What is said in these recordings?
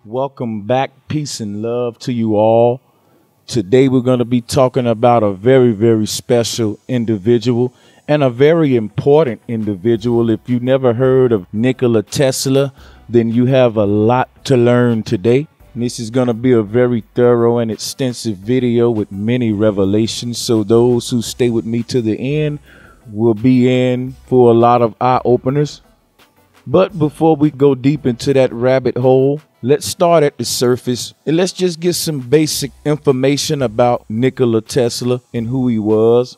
Welcome back. Peace and love to you all. Today we're going to be talking about a very, very special individual and a very important individual. If you never heard of Nikola Tesla, then you have a lot to learn today. And this is going to be a very thorough and extensive video with many revelations. So those who stay with me to the end will be in for a lot of eye openers. But before we go deep into that rabbit hole, let's start at the surface and let's just get some basic information about Nikola Tesla and who he was.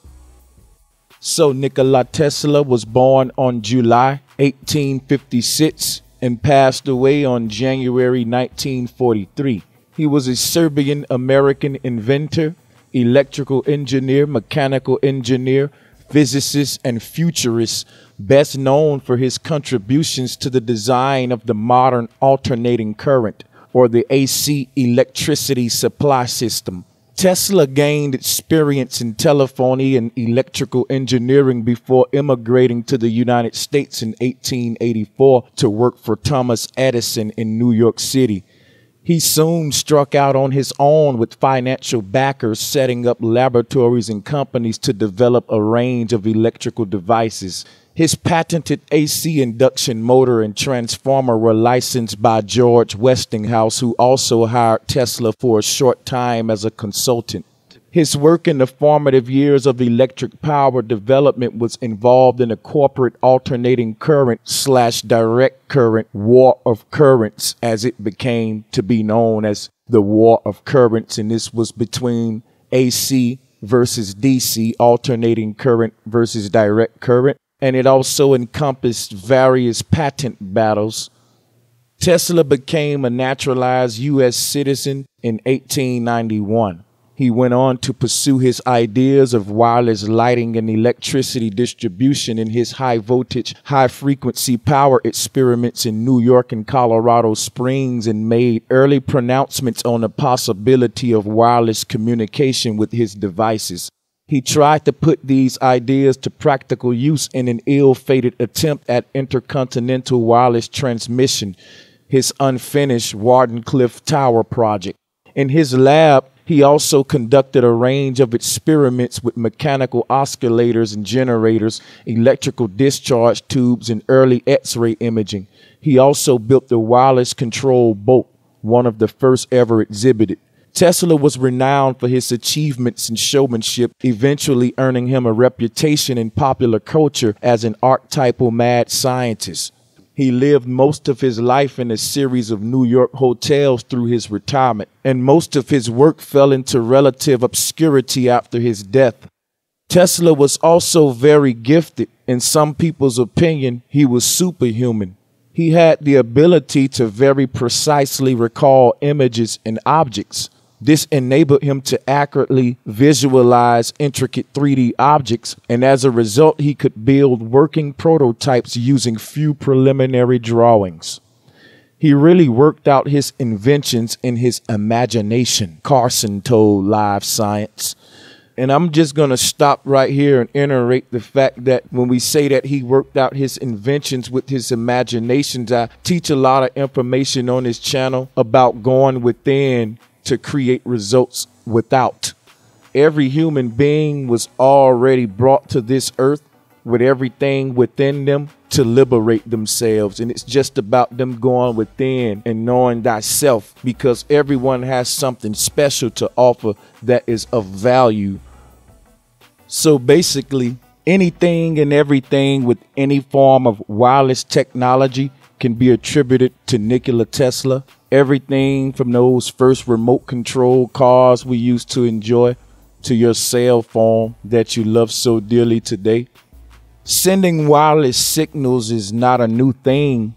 So Nikola Tesla was born on July 1856 and passed away on January 1943. He was a Serbian-American inventor, electrical engineer, mechanical engineer, physicist, and futurist, best known for his contributions to the design of the modern alternating current, or the AC electricity supply system. Tesla gained experience in telephony and electrical engineering before immigrating to the United States in 1884 to work for Thomas Edison in New York City. He soon struck out on his own with financial backers, setting up laboratories and companies to develop a range of electrical devices. His patented AC induction motor and transformer were licensed by George Westinghouse, who also hired Tesla for a short time as a consultant. His work in the formative years of electric power development was involved in a corporate alternating current / direct current war of currents, as it became to be known as the war of currents. And this was between AC versus DC, alternating current versus direct current. And it also encompassed various patent battles. Tesla became a naturalized U.S. citizen in 1891. He went on to pursue his ideas of wireless lighting and electricity distribution in his high voltage, high frequency power experiments in New York and Colorado Springs, and made early pronouncements on the possibility of wireless communication with his devices. He tried to put these ideas to practical use in an ill-fated attempt at intercontinental wireless transmission, his unfinished Wardenclyffe Tower project. In his lab, he also conducted a range of experiments with mechanical oscillators and generators, electrical discharge tubes, and early X-ray imaging. He also built the wireless control boat, one of the first ever exhibited. Tesla was renowned for his achievements in showmanship, eventually earning him a reputation in popular culture as an archetypal mad scientist. He lived most of his life in a series of New York hotels through his retirement, and most of his work fell into relative obscurity after his death. Tesla was also very gifted. In some people's opinion, he was superhuman. He had the ability to very precisely recall images and objects. This enabled him to accurately visualize intricate 3D objects, and as a result, he could build working prototypes using few preliminary drawings. He really worked out his inventions in his imagination, Carson told Live Science. And I'm just going to stop right here and iterate the fact that when we say that he worked out his inventions with his imaginations, I teach a lot of information on this channel about going within to create results without. Every human being was already brought to this earth with everything within them to liberate themselves. And it's just about them going within and knowing thyself, because everyone has something special to offer that is of value. So basically, anything and everything with any form of wireless technology can be attributed to Nikola Tesla. Everything from those first remote control cars we used to enjoy to your cell phone that you love so dearly today. Sending wireless signals is not a new thing.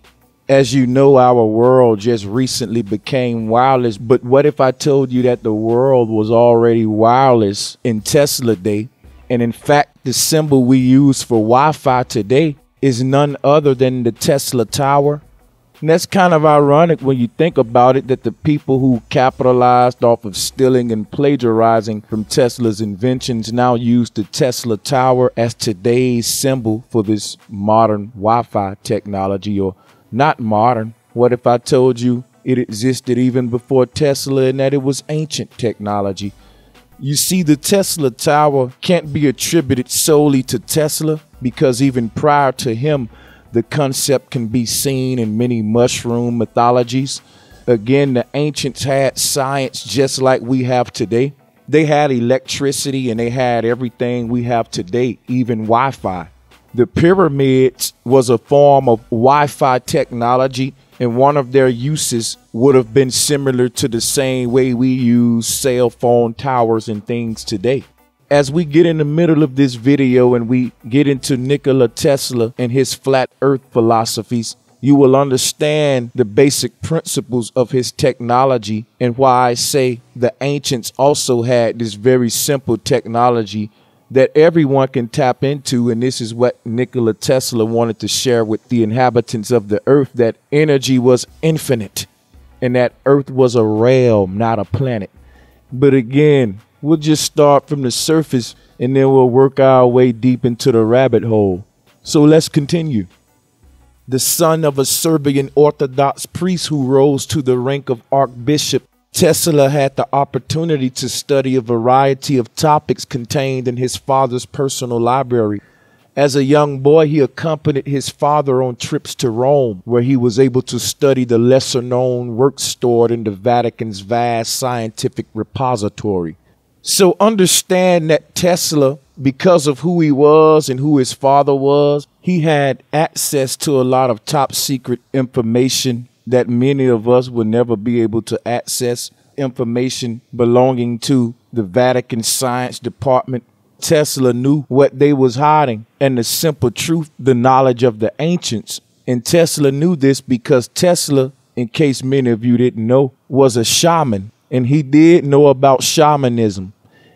As you know, our world just recently became wireless. But what if I told you that the world was already wireless in Tesla day? And in fact, the symbol we use for Wi-Fi today is none other than the Tesla Tower. And that's kind of ironic when you think about it, that the people who capitalized off of stealing and plagiarizing from Tesla's inventions now use the Tesla Tower as today's symbol for this modern Wi-Fi technology. Or not modern. What if I told you It existed even before Tesla, and that it was ancient technology. You see, the Tesla Tower can't be attributed solely to Tesla, because even prior to him, the concept can be seen in many mushroom mythologies. Again, the ancients had science just like we have today. They had electricity and they had everything we have today, even Wi-Fi. The pyramids was a form of Wi-Fi technology, and one of their uses would have been similar to the same way we use cell phone towers and things today. As we get in the middle of this video and we get into Nikola Tesla and his flat earth philosophies, you will understand the basic principles of his technology and why I say the ancients also had this very simple technology that everyone can tap into. And this is what Nikola Tesla wanted to share with the inhabitants of the earth, that energy was infinite and that earth was a realm, not a planet. But again, we'll just start from the surface and then we'll work our way deep into the rabbit hole. So let's continue. The son of a Serbian Orthodox priest who rose to the rank of archbishop, Tesla had the opportunity to study a variety of topics contained in his father's personal library. As a young boy, he accompanied his father on trips to Rome, where he was able to study the lesser-known works stored in the Vatican's vast scientific repository. So understand that Tesla, because of who he was and who his father was, he had access to a lot of top secret information that many of us will never be able to access, information belonging to the Vatican Science Department. Tesla knew what they was hiding, and the simple truth, the knowledge of the ancients. And Tesla knew this because Tesla, in case many of you didn't know, was a shaman, and he did know about shamanism.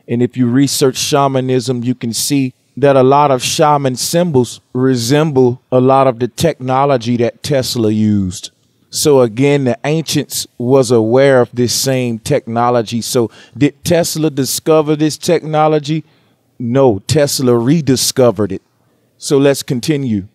And if you research shamanism, you can see that a lot of shaman symbols resemble a lot of the technology that Tesla used. So again, the ancients was aware of this same technology. So did Tesla discover this technology? No, Tesla rediscovered it. So let's continue.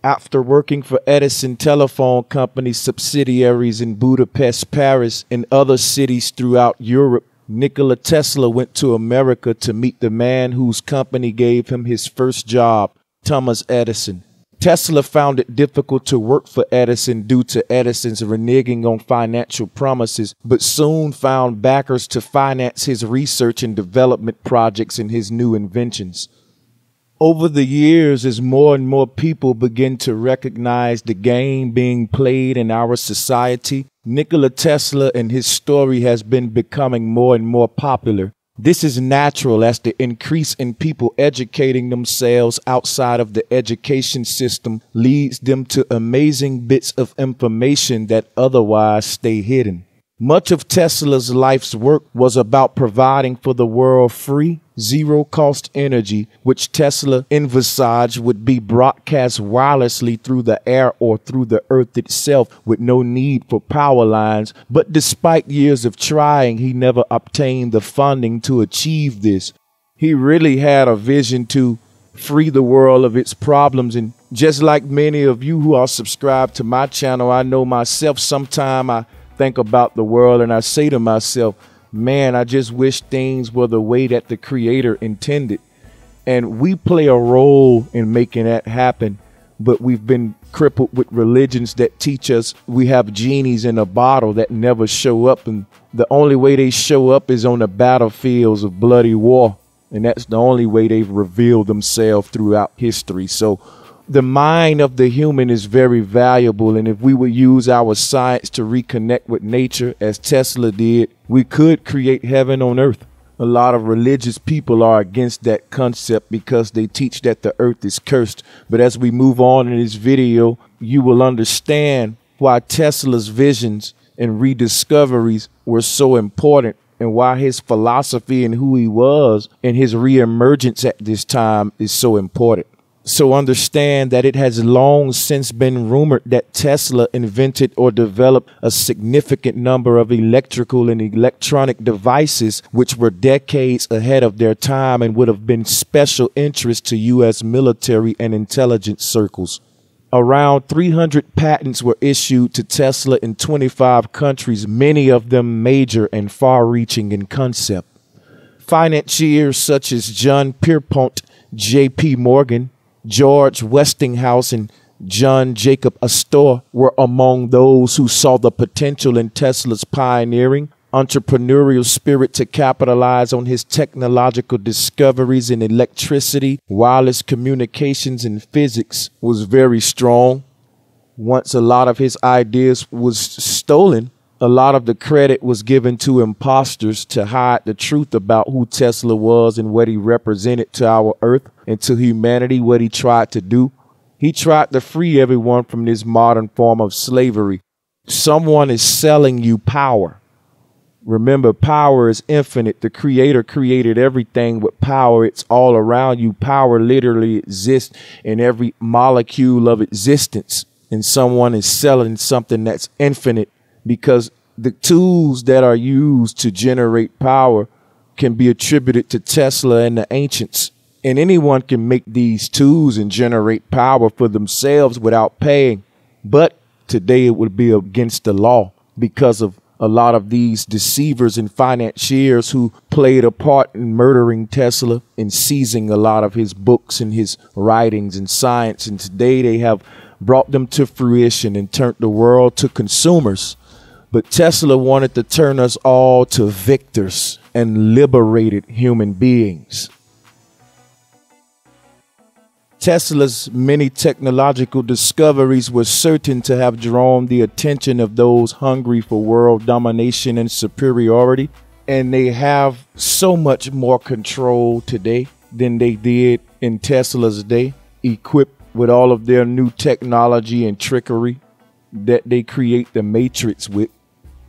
After working for Edison Telephone Company subsidiaries in Budapest, Paris, and other cities throughout Europe, Nikola Tesla went to America to meet the man whose company gave him his first job, Thomas Edison. Tesla found it difficult to work for Edison due to Edison's reneging on financial promises, but soon found backers to finance his research and development projects and his new inventions. Over the years, as more and more people begin to recognize the game being played in our society, Nikola Tesla and his story has been becoming more and more popular. This is natural as the increase in people educating themselves outside of the education system leads them to amazing bits of information that otherwise stay hidden. Much of Tesla's life's work was about providing for the world free, zero-cost energy, which Tesla envisaged would be broadcast wirelessly through the air or through the earth itself with no need for power lines. But despite years of trying, he never obtained the funding to achieve this. He really had a vision to free the world of its problems. And just like many of you who are subscribed to my channel, I know myself, sometime I think about the world and I say to myself, man, I just wish things were the way that the Creator intended. And we play a role in making that happen, but we've been crippled with religions that teach us we have genies in a bottle that never show up, and the only way they show up is on the battlefields of bloody war, and that's the only way they've revealed themselves throughout history. So the mind of the human is very valuable, and if we would use our science to reconnect with nature as Tesla did, we could create heaven on earth. A lot of religious people are against that concept because they teach that the earth is cursed. But as we move on in this video, you will understand why Tesla's visions and rediscoveries were so important, and why his philosophy and who he was and his reemergence at this time is so important. So understand that it has long since been rumored that Tesla invented or developed a significant number of electrical and electronic devices which were decades ahead of their time and would have been special interest to U.S. military and intelligence circles. Around 300 patents were issued to Tesla in 25 countries, many of them major and far-reaching in concept. Financiers such as John Pierpont, J.P. Morgan, George Westinghouse, and John Jacob Astor were among those who saw the potential in Tesla's pioneering entrepreneurial spirit to capitalize on his technological discoveries in electricity, wireless communications, and physics was very strong. Once a lot of his ideas was stolen, a lot of the credit was given to imposters to hide the truth about who Tesla was and what he represented to our earth and to humanity, what he tried to do. He tried to free everyone from this modern form of slavery. Someone is selling you power. Remember, power is infinite. The Creator created everything with power. It's all around you. Power literally exists in every molecule of existence. And someone is selling something that's infinite, because the tools that are used to generate power can be attributed to Tesla and the ancients. And anyone can make these tools and generate power for themselves without paying. But today it would be against the law because of a lot of these deceivers and financiers who played a part in murdering Tesla and seizing a lot of his books and his writings and science. And today they have brought them to fruition and turned the world to consumers. But Tesla wanted to turn us all to victors and liberated human beings. Tesla's many technological discoveries were certain to have drawn the attention of those hungry for world domination and superiority, and they have so much more control today than they did in Tesla's day, equipped with all of their new technology and trickery that they create the Matrix with.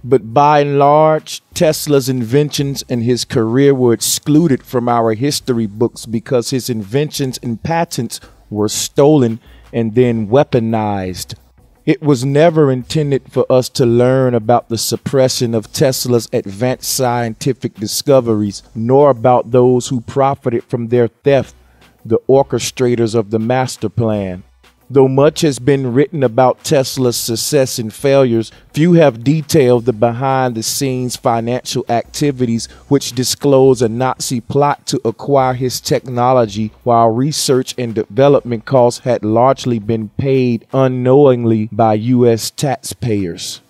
But by and large, Tesla's inventions and his career were excluded from our history books because his inventions and patents were stolen and then weaponized. It was never intended for us to learn about the suppression of Tesla's advanced scientific discoveries, nor about those who profited from their theft, the orchestrators of the master plan. Though much has been written about Tesla's success and failures, few have detailed the behind-the-scenes financial activities which disclose a Nazi plot to acquire his technology, while research and development costs had largely been paid unknowingly by U.S. taxpayers.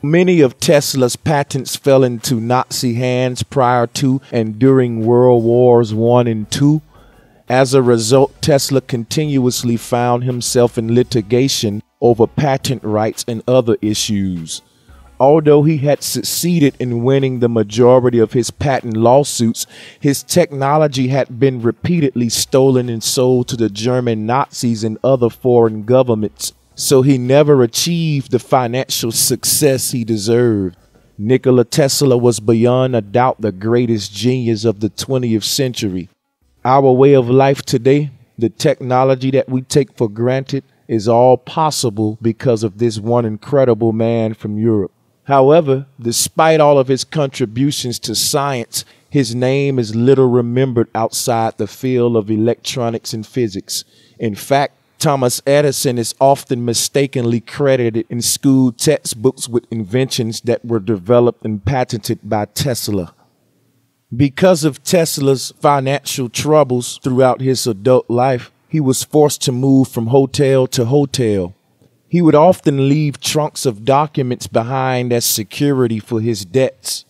Many of Tesla's patents fell into Nazi hands prior to and during World Wars I and II. As a result, Tesla continuously found himself in litigation over patent rights and other issues. Although he had succeeded in winning the majority of his patent lawsuits, his technology had been repeatedly stolen and sold to the German Nazis and other foreign governments, so he never achieved the financial success he deserved. Nikola Tesla was beyond a doubt the greatest genius of the 20th century. Our way of life today, the technology that we take for granted, is all possible because of this one incredible man from Europe. However, despite all of his contributions to science, his name is little remembered outside the field of electronics and physics. In fact, Thomas Edison is often mistakenly credited in school textbooks with inventions that were developed and patented by Tesla. Because of Tesla's financial troubles throughout his adult life, he was forced to move from hotel to hotel. He would often leave trunks of documents behind as security for his debts.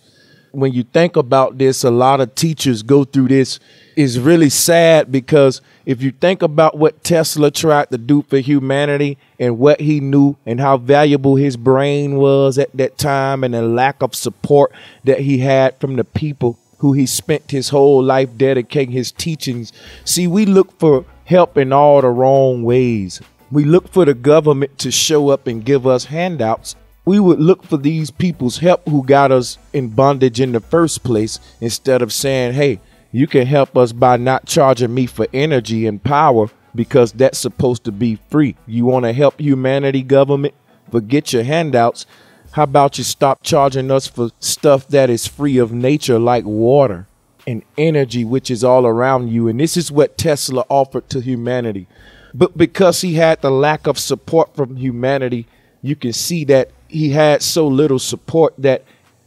When you think about this, a lot of teachers go through this. It's really sad because if you think about what Tesla tried to do for humanity and what he knew and how valuable his brain was at that time and the lack of support that he had from the people who he spent his whole life dedicating his teachings. See, we look for help in all the wrong ways. We look for the government to show up and give us handouts. We would look for these people's help who got us in bondage in the first place, instead of saying, hey, you can help us by not charging me for energy and power because that's supposed to be free. You want to help humanity, government? Forget your handouts. How about you stop charging us for stuff that is free of nature, like water and energy, which is all around you? And this is what Tesla offered to humanity. But because he had the lack of support from humanity, you can see that he had so little support that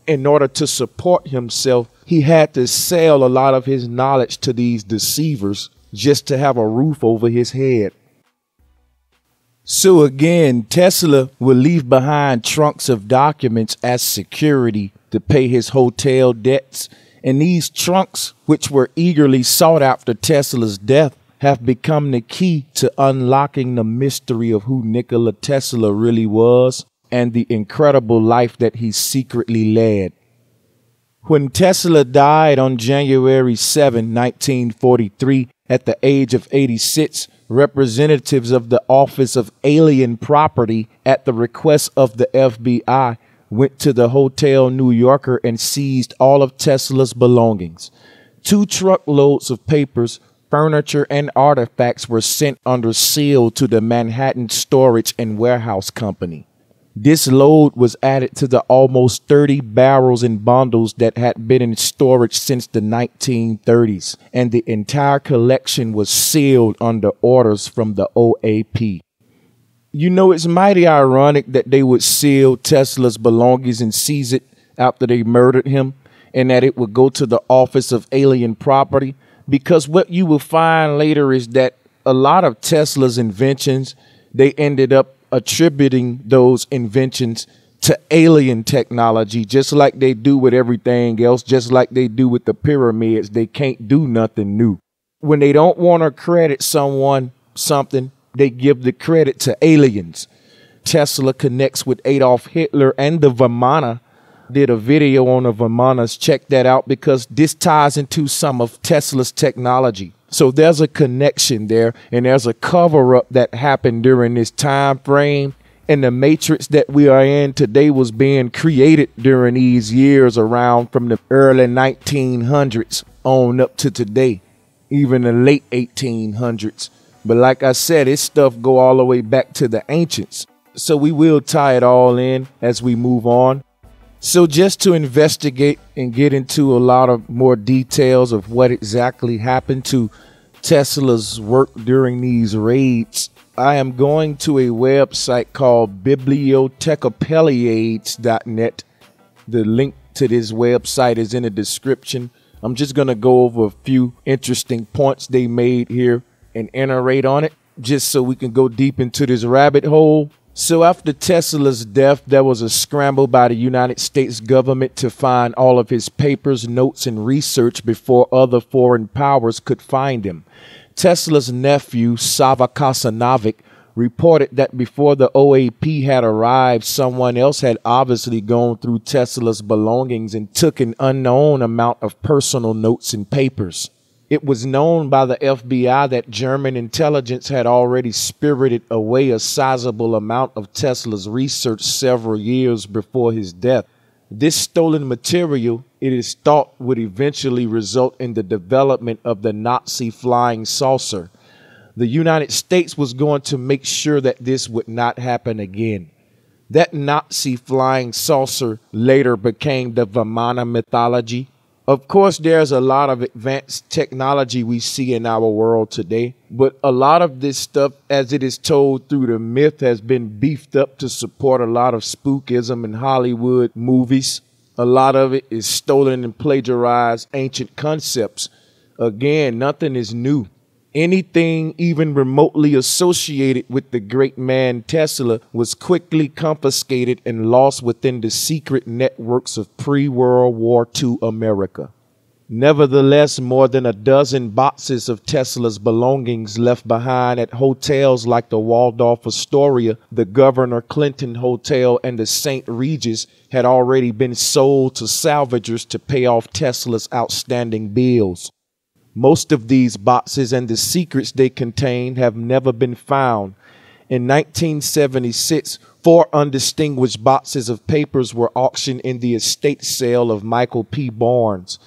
in order to support himself, he had to sell a lot of his knowledge to these deceivers just to have a roof over his head. So again, Tesla would leave behind trunks of documents as security to pay his hotel debts. And these trunks, which were eagerly sought after Tesla's death, have become the key to unlocking the mystery of who Nikola Tesla really was and the incredible life that he secretly led. When Tesla died on January 7, 1943, at the age of 86, representatives of the Office of Alien Property, at the request of the FBI, went to the Hotel New Yorker and seized all of Tesla's belongings. 2 truckloads of papers, furniture, and artifacts were sent under seal to the Manhattan Storage and Warehouse Company. This load was added to the almost 30 barrels and bundles that had been in storage since the 1930s, and the entire collection was sealed under orders from the OAP. You know, it's mighty ironic that they would seal Tesla's belongings and seize it after they murdered him, and that it would go to the Office of Alien Property, because what you will find later is that a lot of Tesla's inventions, they ended up attributing those inventions to alien technology, just like they do with everything else, just like they do with the pyramids. They can't do nothing new. When they don't want to credit someone something, they give the credit to aliens. Tesla connects with Adolf Hitler and the Vimana. Did a video on the Vimanas. Check that out because this ties into some of Tesla's technology. So there's a connection there, and there's a cover-up that happened during this time frame. And the matrix that we are in today was being created during these years around from the early 1900s on up to today, even the late 1800s. But like I said, this stuff go all the way back to the ancients. So we will tie it all in as we move on. So just to investigate and get into a lot of more details of what exactly happened to Tesla's work during these raids, I am going to a website called bibliotecapeliades.net. The link to this website is in the description. I'm just going to go over a few interesting points they made here and iterate on it, just so we can go deep into this rabbit hole. So after Tesla's death, there was a scramble by the United States government to find all of his papers, notes, and research before other foreign powers could find him. Tesla's nephew, Sava Kasanovic, reported that before the OAP had arrived, someone else had obviously gone through Tesla's belongings and took an unknown amount of personal notes and papers. It was known by the FBI that German intelligence had already spirited away a sizable amount of Tesla's research several years before his death. This stolen material, it is thought, would eventually result in the development of the Nazi flying saucer. The United States was going to make sure that this would not happen again. That Nazi flying saucer later became the Vimana mythology. Of course, there's a lot of advanced technology we see in our world today, but a lot of this stuff, as it is told through the myth, has been beefed up to support a lot of spookism in Hollywood movies. A lot of it is stolen and plagiarized ancient concepts. Again, nothing is new. Anything even remotely associated with the great man Tesla was quickly confiscated and lost within the secret networks of pre-World War II America. Nevertheless, more than a dozen boxes of Tesla's belongings left behind at hotels like the Waldorf Astoria, the Governor Clinton Hotel, and the St. Regis had already been sold to salvagers to pay off Tesla's outstanding bills. Most of these boxes and the secrets they contain have never been found. In 1976, 4 undistinguished boxes of papers were auctioned in the estate sale of Michael P. Barnes.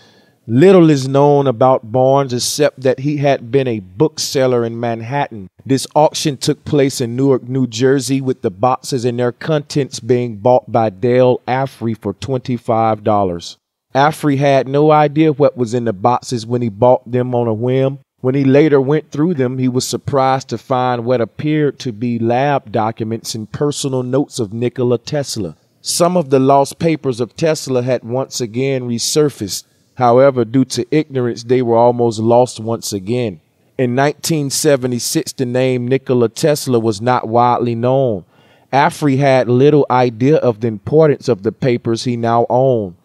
Little is known about Barnes except that he had been a bookseller in Manhattan. This auction took place in Newark, New Jersey, with the boxes and their contents being bought by Dale Affrey for $25. Affrey had no idea what was in the boxes when he bought them on a whim. When he later went through them, he was surprised to find what appeared to be lab documents and personal notes of Nikola Tesla. Some of the lost papers of Tesla had once again resurfaced. However, due to ignorance, they were almost lost once again. In 1976, the name Nikola Tesla was not widely known. Afri had little idea of the importance of the papers he now owned.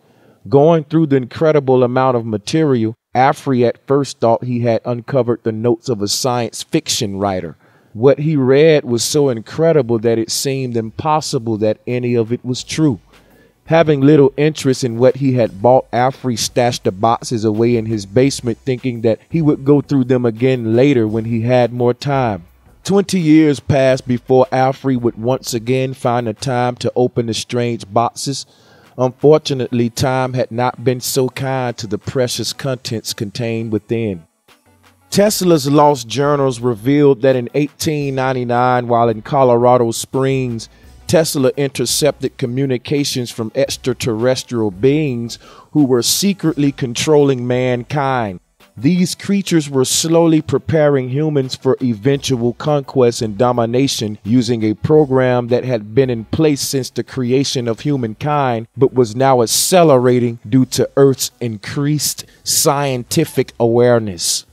Going through the incredible amount of material, Afri at first thought he had uncovered the notes of a science fiction writer. What he read was so incredible that it seemed impossible that any of it was true. Having little interest in what he had bought, Afri stashed the boxes away in his basement, thinking that he would go through them again later when he had more time. 20 years passed before Afri would once again find the time to open the strange boxes. Unfortunately, time had not been so kind to the precious contents contained within. Tesla's lost journals revealed that in 1899, while in Colorado Springs, Tesla intercepted communications from extraterrestrial beings who were secretly controlling mankind. These creatures were slowly preparing humans for eventual conquest and domination using a program that had been in place since the creation of humankind, but was now accelerating due to Earth's increased scientific awareness.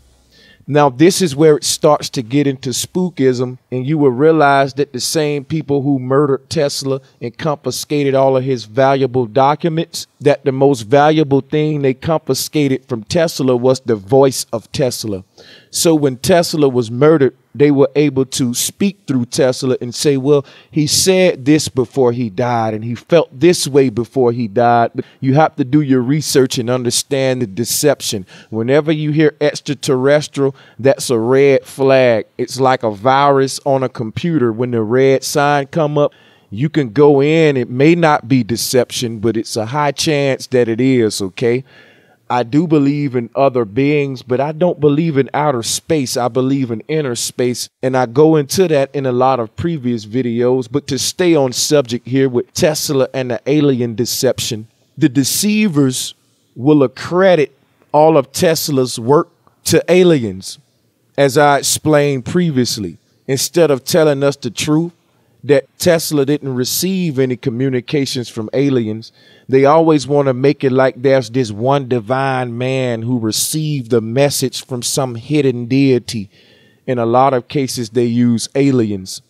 Now, this is where it starts to get into spookism, and you will realize that the same people who murdered Tesla and confiscated all of his valuable documents, that the most valuable thing they confiscated from Tesla was the voice of Tesla. So when Tesla was murdered, they were able to speak through Tesla and say, well, he said this before he died and he felt this way before he died. But you have to do your research and understand the deception. Whenever you hear extraterrestrial, that's a red flag. It's like a virus on a computer. When the red sign come up, you can go in. It may not be deception, but it's a high chance that it is, okay? I do believe in other beings, but I don't believe in outer space. I believe in inner space, and I go into that in a lot of previous videos. But to stay on subject here with Tesla and the alien deception, the deceivers will accredit all of Tesla's work to aliens, as I explained previously. Instead of telling us the truth, that Tesla didn't receive any communications from aliens, they always want to make it like there's this one divine man who received a message from some hidden deity. In a lot of cases, they use aliens.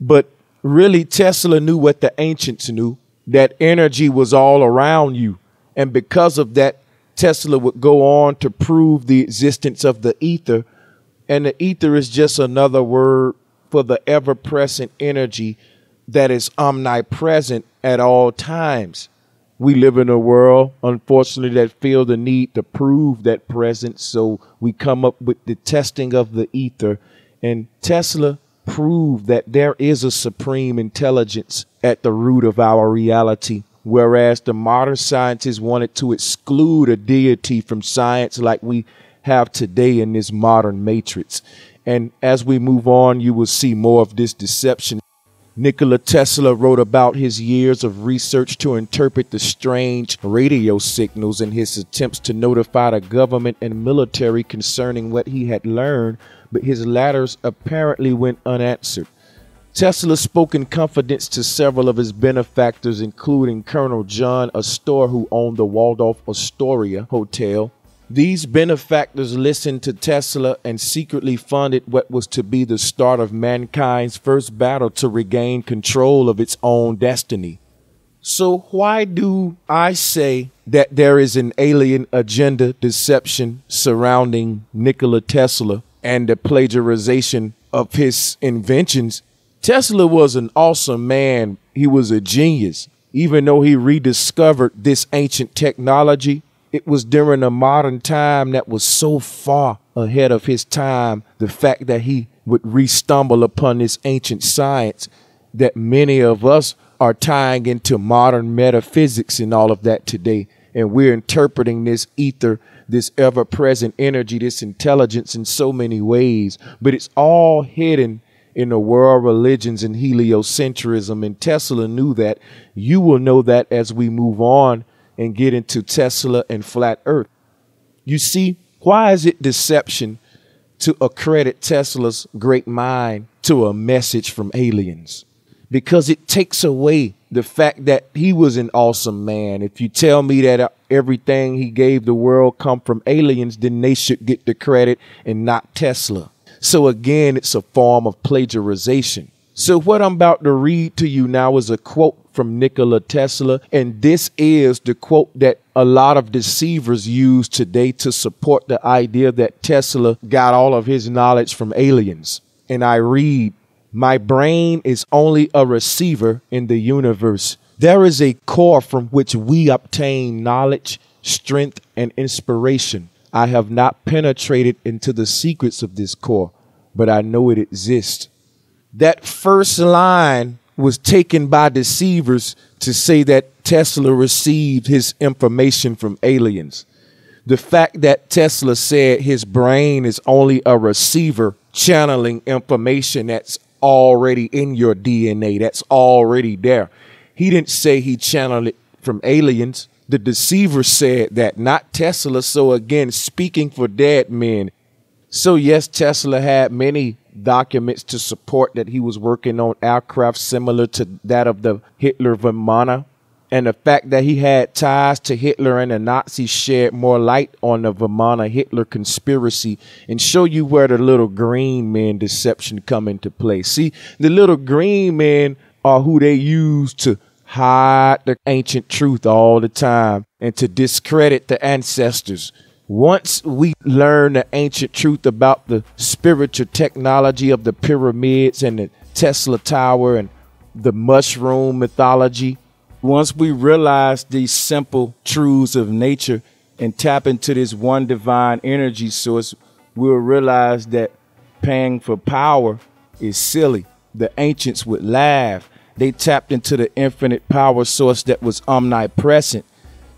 But really, Tesla knew what the ancients knew, that energy was all around you. And because of that, Tesla would go on to prove the existence of the ether. And the ether is just another word for the ever-present energy that is omnipresent at all times. We live in a world, unfortunately, that feel the need to prove that presence, so we come up with the testing of the ether. And Tesla proved that there is a supreme intelligence at the root of our reality, whereas the modern scientists wanted to exclude a deity from science like we have today in this modern matrix. And as we move on, you will see more of this deception. Nikola Tesla wrote about his years of research to interpret the strange radio signals and his attempts to notify the government and military concerning what he had learned, but his letters apparently went unanswered. Tesla spoke in confidence to several of his benefactors, including Colonel John Astor, who owned the Waldorf Astoria Hotel. These benefactors listened to Tesla and secretly funded what was to be the start of mankind's first battle to regain control of its own destiny. So why do I say that there is an alien agenda deception surrounding Nikola Tesla and the plagiarization of his inventions? Tesla was an awesome man. He was a genius. Even though he rediscovered this ancient technology, it was during a modern time that was so far ahead of his time. The fact that he would re-stumble upon this ancient science that many of us are tying into modern metaphysics and all of that today. And we're interpreting this ether, this ever-present energy, this intelligence in so many ways. But it's all hidden in the world religions and heliocentrism. And Tesla knew that. You will know that as we move on and get into Tesla and flat earth. You see, why is it deception? to accredit Tesla's great mind to a message from aliens, because it takes away the fact that he was an awesome man. If you tell me that everything he gave the world come from aliens, then they should get the credit and not Tesla. So again, it's a form of plagiarization. So what I'm about to read to you now is a quote from Nikola Tesla, and this is the quote that a lot of deceivers use today to support the idea that Tesla got all of his knowledge from aliens. And I read, "My brain is only a receiver in the universe. There is a core from which we obtain knowledge, strength, and inspiration. I have not penetrated into the secrets of this core, but I know it exists." That first line was taken by deceivers to say that Tesla received his information from aliens. The fact that Tesla said his brain is only a receiver channeling information that's already in your DNA, that's already there. He didn't say he channeled it from aliens. The deceiver said that, not Tesla. So again, speaking for dead men. So yes, Tesla had many documents to support that he was working on aircraft similar to that of the Hitler Vimana. And the fact that he had ties to Hitler and the Nazis shed more light on the Vimana-Hitler conspiracy and show you where the little green men deception come into play. See, the little green men are who they use to hide the ancient truth all the time and to discredit the ancestors. Once we learn the ancient truth about the spiritual technology of the pyramids and the Tesla Tower and the mushroom mythology, once we realize these simple truths of nature and tap into this one divine energy source, we'll realize that paying for power is silly. The ancients would laugh. They tapped into the infinite power source that was omnipresent.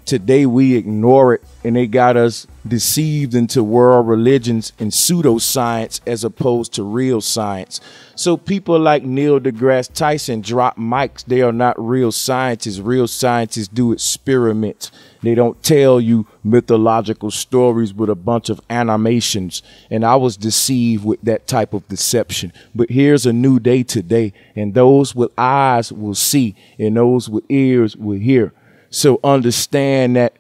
Today we ignore it, and they got us deceived into world religions and pseudoscience as opposed to real science. So people like Neil deGrasse Tyson drop mics. They are not real scientists. Real scientists do experiments. They don't tell you mythological stories with a bunch of animations. And I was deceived with that type of deception. But here's a new day today, and those with eyes will see, and those with ears will hear. So understand that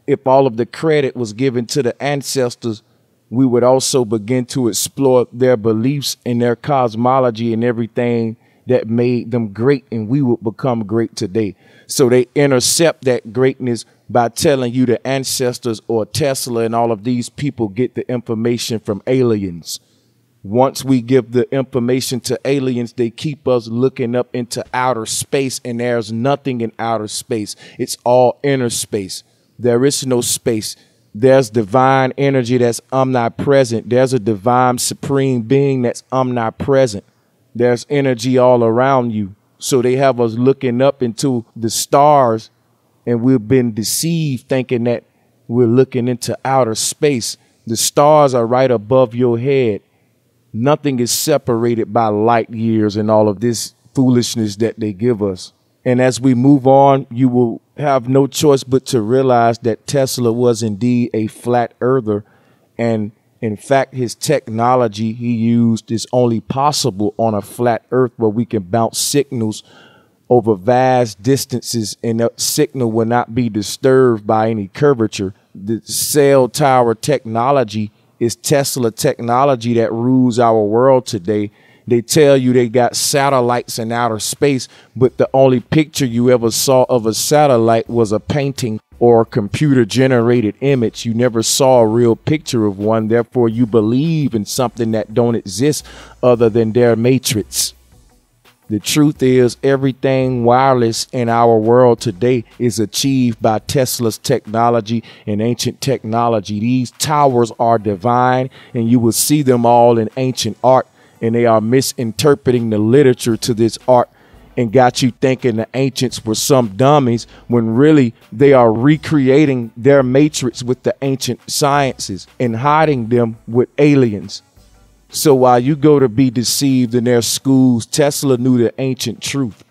if all of the credit was given to the ancestors, we would also begin to explore their beliefs and their cosmology and everything that made them great, and we would become great today. So they intercept that greatness by telling you the ancestors or Tesla and all of these people get the information from aliens. Once we give the information to aliens, they keep us looking up into outer space, and there's nothing in outer space. It's all inner space. There is no space. There's divine energy that's omnipresent. There's a divine supreme being that's omnipresent. There's energy all around you. So they have us looking up into the stars, and we've been deceived thinking that we're looking into outer space. The stars are right above your head. Nothing is separated by light years and all of this foolishness that they give us. And as we move on, you will have no choice but to realize that Tesla was indeed a flat earther. And in fact, his technology he used is only possible on a flat earth where we can bounce signals over vast distances, and that signal will not be disturbed by any curvature. The cell tower technology is Tesla technology that rules our world today. They tell you they got satellites in outer space, but the only picture you ever saw of a satellite was a painting or a computer generated image. You never saw a real picture of one. Therefore, you believe in something that don't exist other than their matrix. The truth is, everything wireless in our world today is achieved by Tesla's technology and ancient technology. These towers are divine, and you will see them all in ancient art, and they are misinterpreting the literature to this art and got you thinking the ancients were some dummies, when really they are recreating their matrix with the ancient sciences and hiding them with aliens. So while you go to be deceived in their schools, Tesla knew the ancient truth.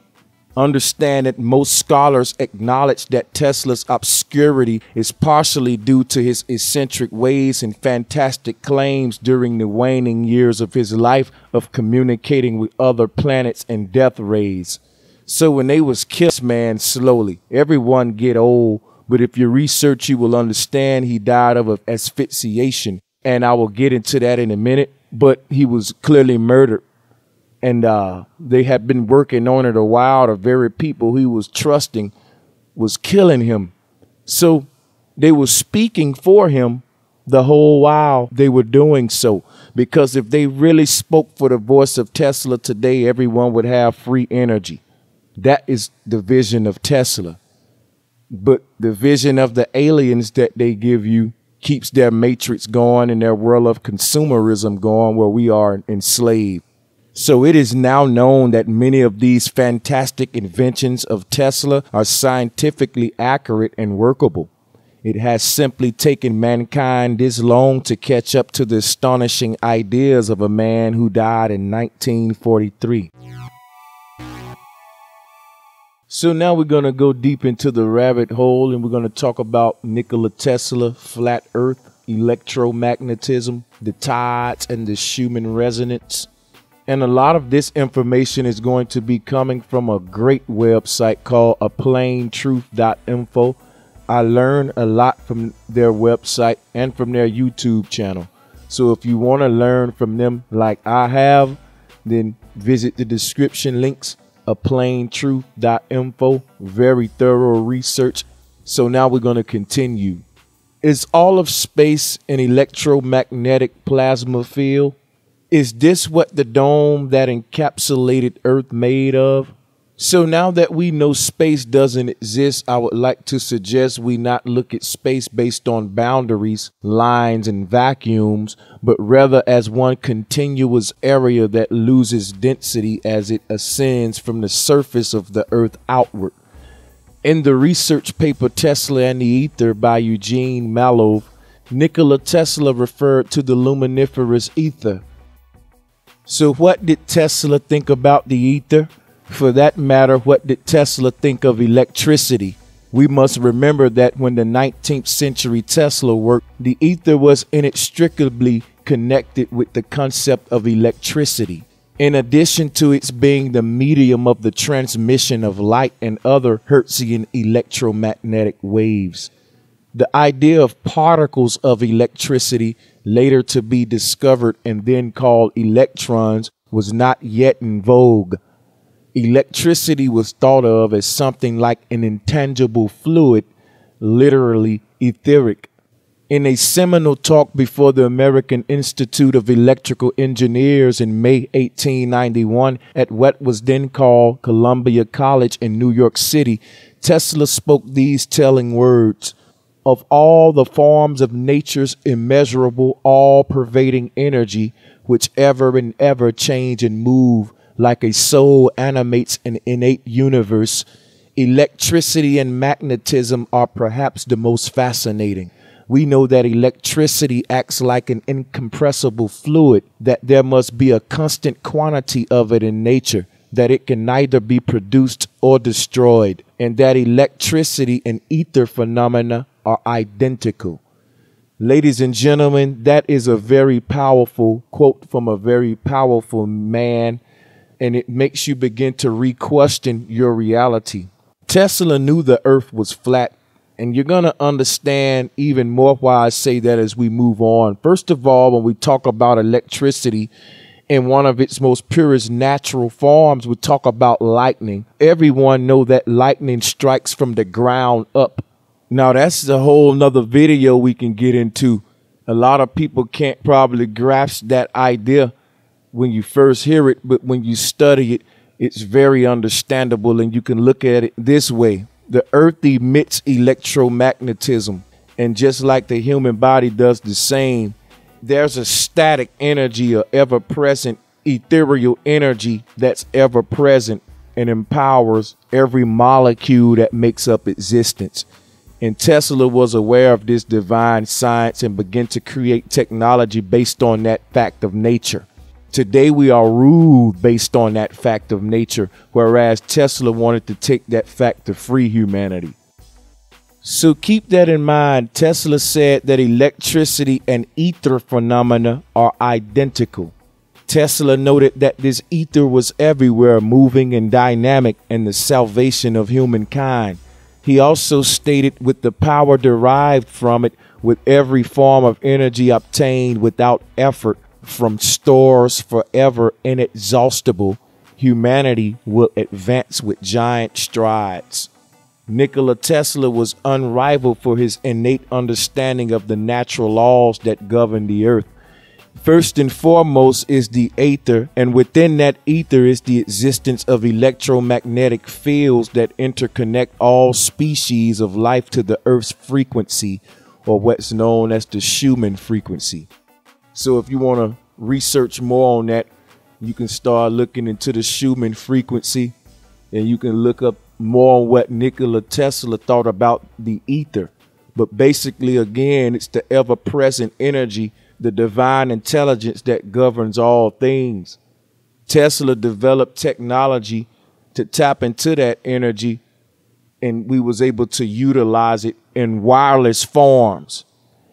Understand that most scholars acknowledge that Tesla's obscurity is partially due to his eccentric ways and fantastic claims during the waning years of his life of communicating with other planets and death rays. So when they was killed, man, slowly, everyone get old, but if you research, you will understand he died of asphyxiation, and I will get into that in a minute, but he was clearly murdered. And they had been working on it a while. The very people he was trusting was killing him. So they were speaking for him the whole while they were doing so. Because if they really spoke for the voice of Tesla today, everyone would have free energy. That is the vision of Tesla. But the vision of the aliens that they give you keeps their matrix going and their world of consumerism going, where we are enslaved. So it is now known that many of these fantastic inventions of Tesla are scientifically accurate and workable. It has simply taken mankind this long to catch up to the astonishing ideas of a man who died in 1943. So now we're going to go deep into the rabbit hole, and we're going to talk about Nikola Tesla, flat earth, electromagnetism, the tides, and the Schumann resonance. And a lot of this information is going to be coming from a great website called aplaintruth.info. I learned a lot from their website and from their YouTube channel. So if you want to learn from them like I have, then visit the description links, aplaintruth.info. Very thorough research. So now we're going to continue. Is all of space an electromagnetic plasma field? Is this what the dome that encapsulated Earth made of? So now that we know space doesn't exist, I would like to suggest we not look at space based on boundaries, lines, and vacuums, but rather as one continuous area that loses density as it ascends from the surface of the Earth outward. In the research paper Tesla and the Ether by Eugene Malov, Nikola Tesla referred to the luminiferous ether. So what did Tesla think about the ether? For that matter, what did Tesla think of electricity? We must remember that when the 19th century Tesla worked, the ether was inextricably connected with the concept of electricity. In addition to its being the medium of the transmission of light and other Hertzian electromagnetic waves. The idea of particles of electricity, later to be discovered and then called electrons, was not yet in vogue. Electricity was thought of as something like an intangible fluid, literally etheric. In a seminal talk before the American Institute of Electrical Engineers in May 1891 at what was then called Columbia College in New York City, Tesla spoke these telling words: "Of all the forms of nature's immeasurable, all-pervading energy, which ever and ever change and move like a soul animates an innate universe, electricity and magnetism are perhaps the most fascinating. We know that electricity acts like an incompressible fluid, that there must be a constant quantity of it in nature, that it can neither be produced or destroyed, and that electricity and ether phenomena are identical." Ladies and gentlemen, that is a very powerful quote from a very powerful man, and it makes you begin to re-question your reality. Tesla knew the earth was flat, and you're going to understand even more why I say that as we move on. First of all, when we talk about electricity in one of its most purest natural forms, we talk about lightning. Everyone know that lightning strikes from the ground up. Now, that's a whole nother video we can get into. A lot of people can't probably grasp that idea when you first hear it, but when you study it, it's very understandable, and you can look at it this way. The earth emits electromagnetism, and just like the human body does the same, there's a static energy, or ever-present ethereal energy that's ever present and empowers every molecule that makes up existence. And Tesla was aware of this divine science and began to create technology based on that fact of nature. Today we are ruled based on that fact of nature, whereas Tesla wanted to take that fact to free humanity. So keep that in mind. Tesla said that electricity and ether phenomena are identical. Tesla noted that this ether was everywhere, moving and dynamic, and the salvation of humankind. He also stated with the power derived from it, with every form of energy obtained without effort from stores forever inexhaustible, humanity will advance with giant strides. Nikola Tesla was unrivaled for his innate understanding of the natural laws that govern the earth. First and foremost is the Aether, and within that ether is the existence of electromagnetic fields that interconnect all species of life to the Earth's frequency, or what's known as the Schumann frequency. So if you want to research more on that, you can start looking into the Schumann frequency, and you can look up more on what Nikola Tesla thought about the ether. But basically, again, it's the ever-present energy, the divine intelligence that governs all things. Tesla developed technology to tap into that energy, and we was able to utilize it in wireless forms.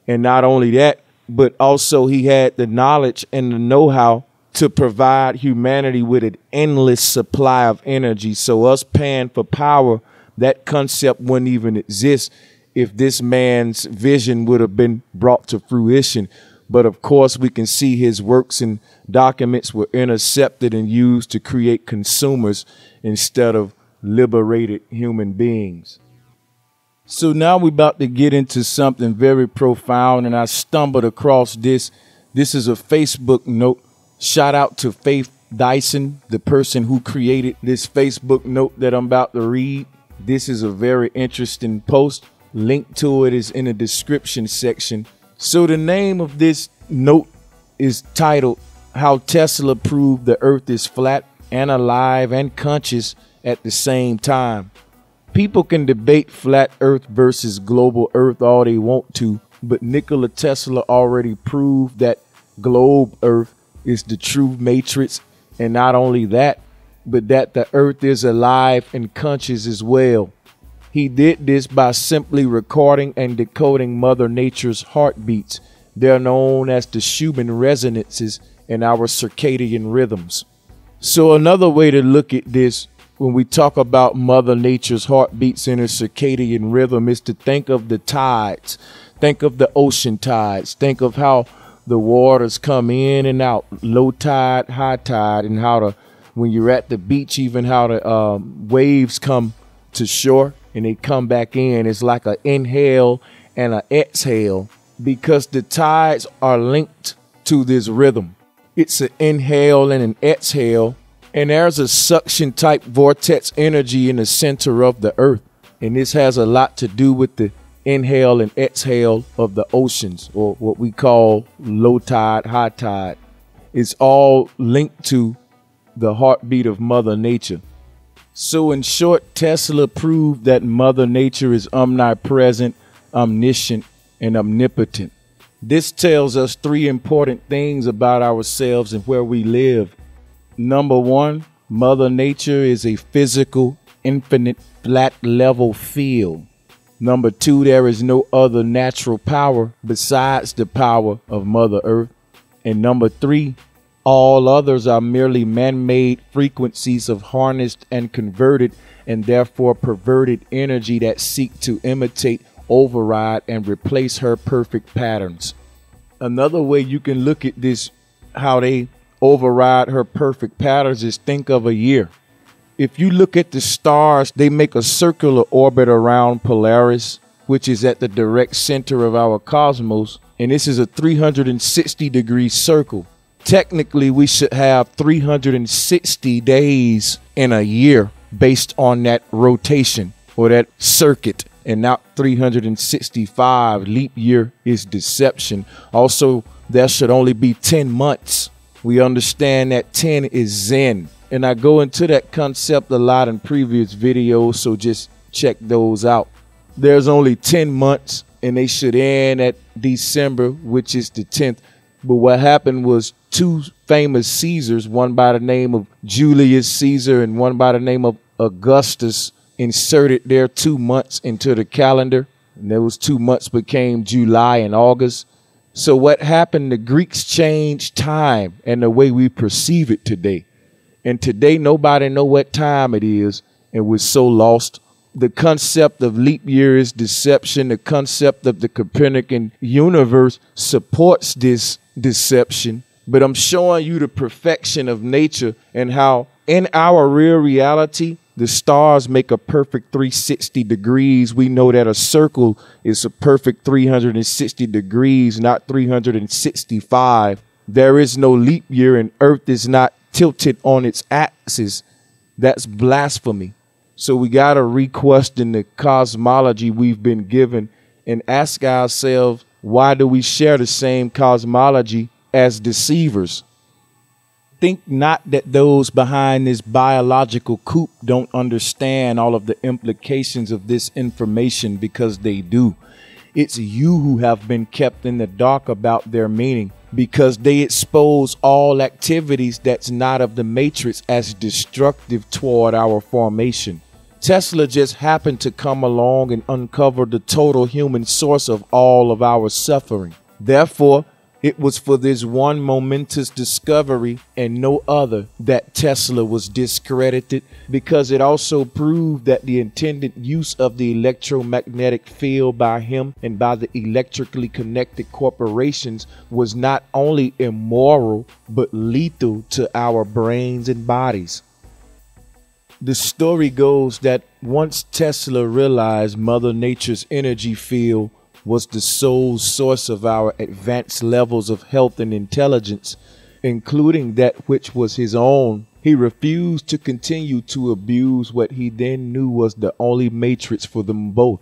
And not only that, but also he had the knowledge and the know-how to provide humanity with an endless supply of energy. So us paying for power, that concept wouldn't even exist if this man's vision would have been brought to fruition. But of course, we can see his works and documents were intercepted and used to create consumers instead of liberated human beings. So now we're about to get into something very profound, and I stumbled across this. This is a Facebook note. Shout out to Faith Dyson, the person who created this Facebook note that I'm about to read. This is a very interesting post. Link to it is in the description section. So the name of this note is titled, How Tesla Proved the Earth is Flat and Alive and Conscious at the Same Time. People can debate flat Earth versus global Earth all they want to, but Nikola Tesla already proved that globe Earth is the true matrix, and not only that, but that the Earth is alive and conscious as well. He did this by simply recording and decoding Mother Nature's heartbeats. They're known as the Schumann resonances in our circadian rhythms. So another way to look at this, when we talk about Mother Nature's heartbeats in a circadian rhythm, is to think of the tides. Think of the ocean tides. Think of how the waters come in and out, low tide, high tide, and how when you're at the beach, even how the waves come to shore and they come back in. It's like an inhale and an exhale, because the tides are linked to this rhythm. It's an inhale and an exhale, and there's a suction type vortex energy in the center of the earth. And this has a lot to do with the inhale and exhale of the oceans, or what we call low tide, high tide. It's all linked to the heartbeat of Mother Nature. So in short, Tesla proved that Mother Nature is omnipresent, omniscient, and omnipotent. This tells us three important things about ourselves and where we live. Number one, Mother Nature is a physical, infinite, flat level field. Number two, there is no other natural power besides the power of Mother Earth. And number three, all others are merely man-made frequencies of harnessed and converted and therefore perverted energy that seek to imitate, override, and replace her perfect patterns. Another way you can look at this, how they override her perfect patterns, is think of a year. If you look at the stars, they make a circular orbit around Polaris, which is at the direct center of our cosmos, and this is a 360-degree circle. Technically, we should have 360 days in a year based on that rotation or that circuit, and not 365. Leap year is deception. Also, there should only be 10 months. We understand that 10 is Zen. And I go into that concept a lot in previous videos, so just check those out. There's only 10 months, and they should end at December, which is the 10th But what happened was two famous Caesars, one by the name of Julius Caesar and one by the name of Augustus, inserted their 2 months into the calendar. And those 2 months became July and August. So what happened, the Greeks changed time and the way we perceive it today. And today, nobody know what time it is, and we're so lost. The concept of leap year is deception. The concept of the Copernican universe supports this deception. But I'm showing you the perfection of nature and how in our real reality, the stars make a perfect 360 degrees. We know that a circle is a perfect 360 degrees, not 365. There is no leap year, and Earth is not tilted on its axis. That's blasphemy. So we got to re-question the cosmology we've been given and ask ourselves, why do we share the same cosmology as deceivers? Think not that those behind this biological coup don't understand all of the implications of this information, because they do. It's you who have been kept in the dark about their meaning, because they expose all activities that's not of the matrix as destructive toward our formation. Tesla just happened to come along and uncover the total human source of all of our suffering. Therefore, it was for this one momentous discovery and no other that Tesla was discredited, because it also proved that the intended use of the electromagnetic field by him and by the electrically connected corporations was not only immoral, but lethal to our brains and bodies. The story goes that once Tesla realized Mother Nature's energy field was the sole source of our advanced levels of health and intelligence, including that which was his own, he refused to continue to abuse what he then knew was the only matrix for them both.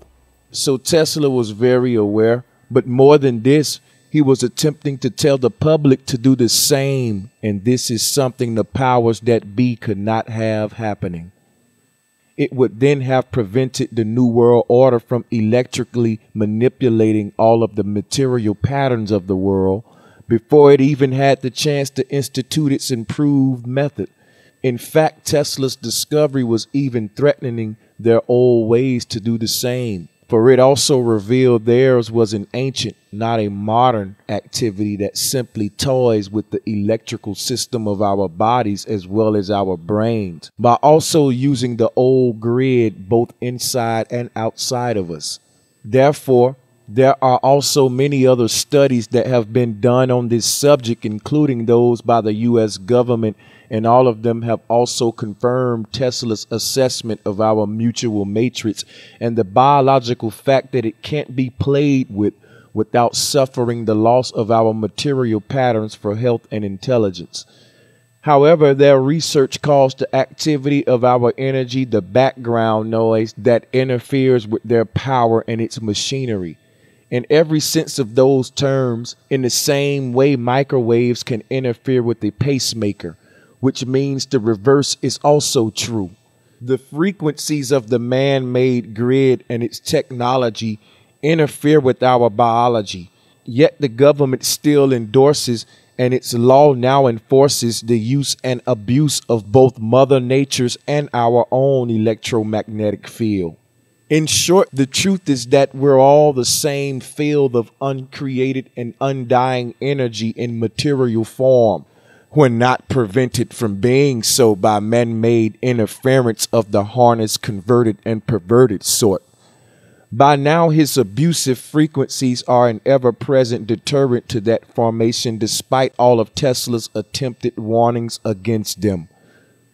So Tesla was very aware, but more than this, he was attempting to tell the public to do the same, and this is something the powers that be could not have happening. It would then have prevented the New World Order from electrically manipulating all of the material patterns of the world before it even had the chance to institute its improved method. In fact, Tesla's discovery was even threatening their old ways to do the same, for it also revealed theirs was an ancient, not a modern activity that simply toys with the electrical system of our bodies as well as our brains, by also using the old grid both inside and outside of us. Therefore, there are also many other studies that have been done on this subject, including those by the U.S. government, and all of them have also confirmed Tesla's assessment of our mutual matrix and the biological fact that it can't be played with without suffering the loss of our material patterns for health and intelligence. However, their research calls the activity of our energy the background noise that interferes with their power and its machinery. In every sense of those terms, in the same way microwaves can interfere with a pacemaker, which means the reverse is also true. The frequencies of the man-made grid and its technology interfere with our biology, yet the government still endorses, and its law now enforces, the use and abuse of both Mother Nature's and our own electromagnetic field. In short, the truth is that we're all the same field of uncreated and undying energy in material form, when not prevented from being so by man-made interference of the harness converted and perverted sort. By now, his abusive frequencies are an ever-present deterrent to that formation, despite all of Tesla's attempted warnings against them.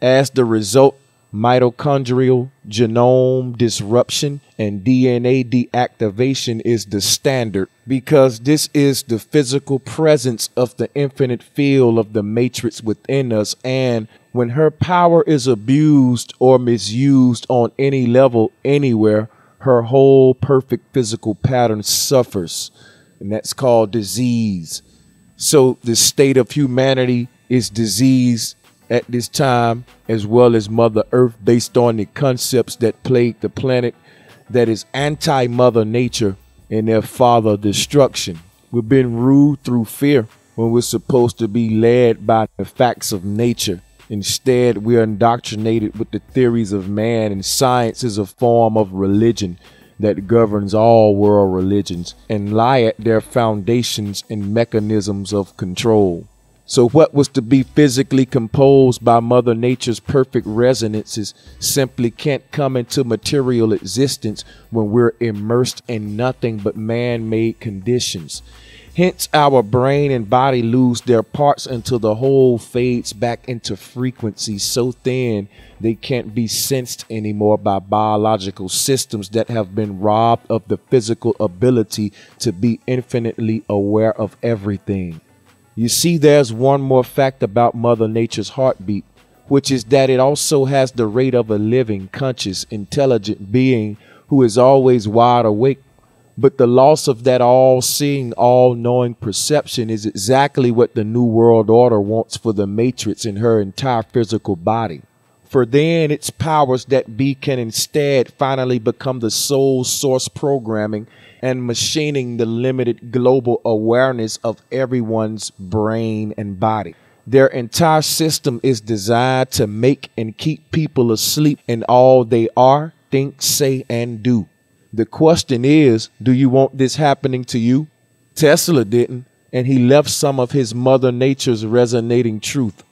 As the result, mitochondrial genome disruption and DNA deactivation is the standard, because this is the physical presence of the infinite field of the matrix within us, and when her power is abused or misused on any level anywhere, her whole perfect physical pattern suffers, and that's called disease. So the state of humanity is disease at this time, as well as Mother Earth, based on the concepts that plague the planet that is anti-Mother Nature and their father destruction. We've been ruled through fear. when we're supposed to be led by the facts of nature. Instead, we are indoctrinated with the theories of man, and science is a form of religion that governs all world religions and lie at their foundations and mechanisms of control. So what was to be physically composed by Mother Nature's perfect resonances simply can't come into material existence when we're immersed in nothing but man-made conditions. Hence, our brain and body lose their parts until the whole fades back into frequencies so thin they can't be sensed anymore by biological systems that have been robbed of the physical ability to be infinitely aware of everything. You see, there's one more fact about Mother Nature's heartbeat, which is that it also has the rate of a living, conscious, intelligent being who is always wide awake. But the loss of that all-seeing, all-knowing perception is exactly what the New World Order wants for the Matrix and her entire physical body. For then its powers that be can instead finally become the sole source programming and machining the limited global awareness of everyone's brain and body. Their entire system is designed to make and keep people asleep in all they are, think, say, and do. The question is, do you want this happening to you? Tesla didn't, and he left some of his Mother Nature's resonating truth.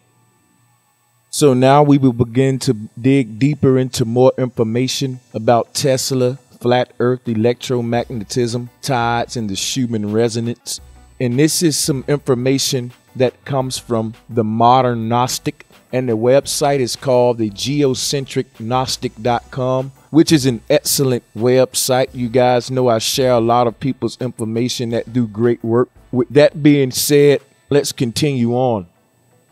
So now we will begin to dig deeper into more information about Tesla, flat earth, electromagnetism, tides, and the Schumann resonance. And this is some information that comes from the Modern Gnostic, and the website is called the geocentricgnostic.com, which is an excellent website. You guys know I share a lot of people's information that do great work. With that being said, let's continue on.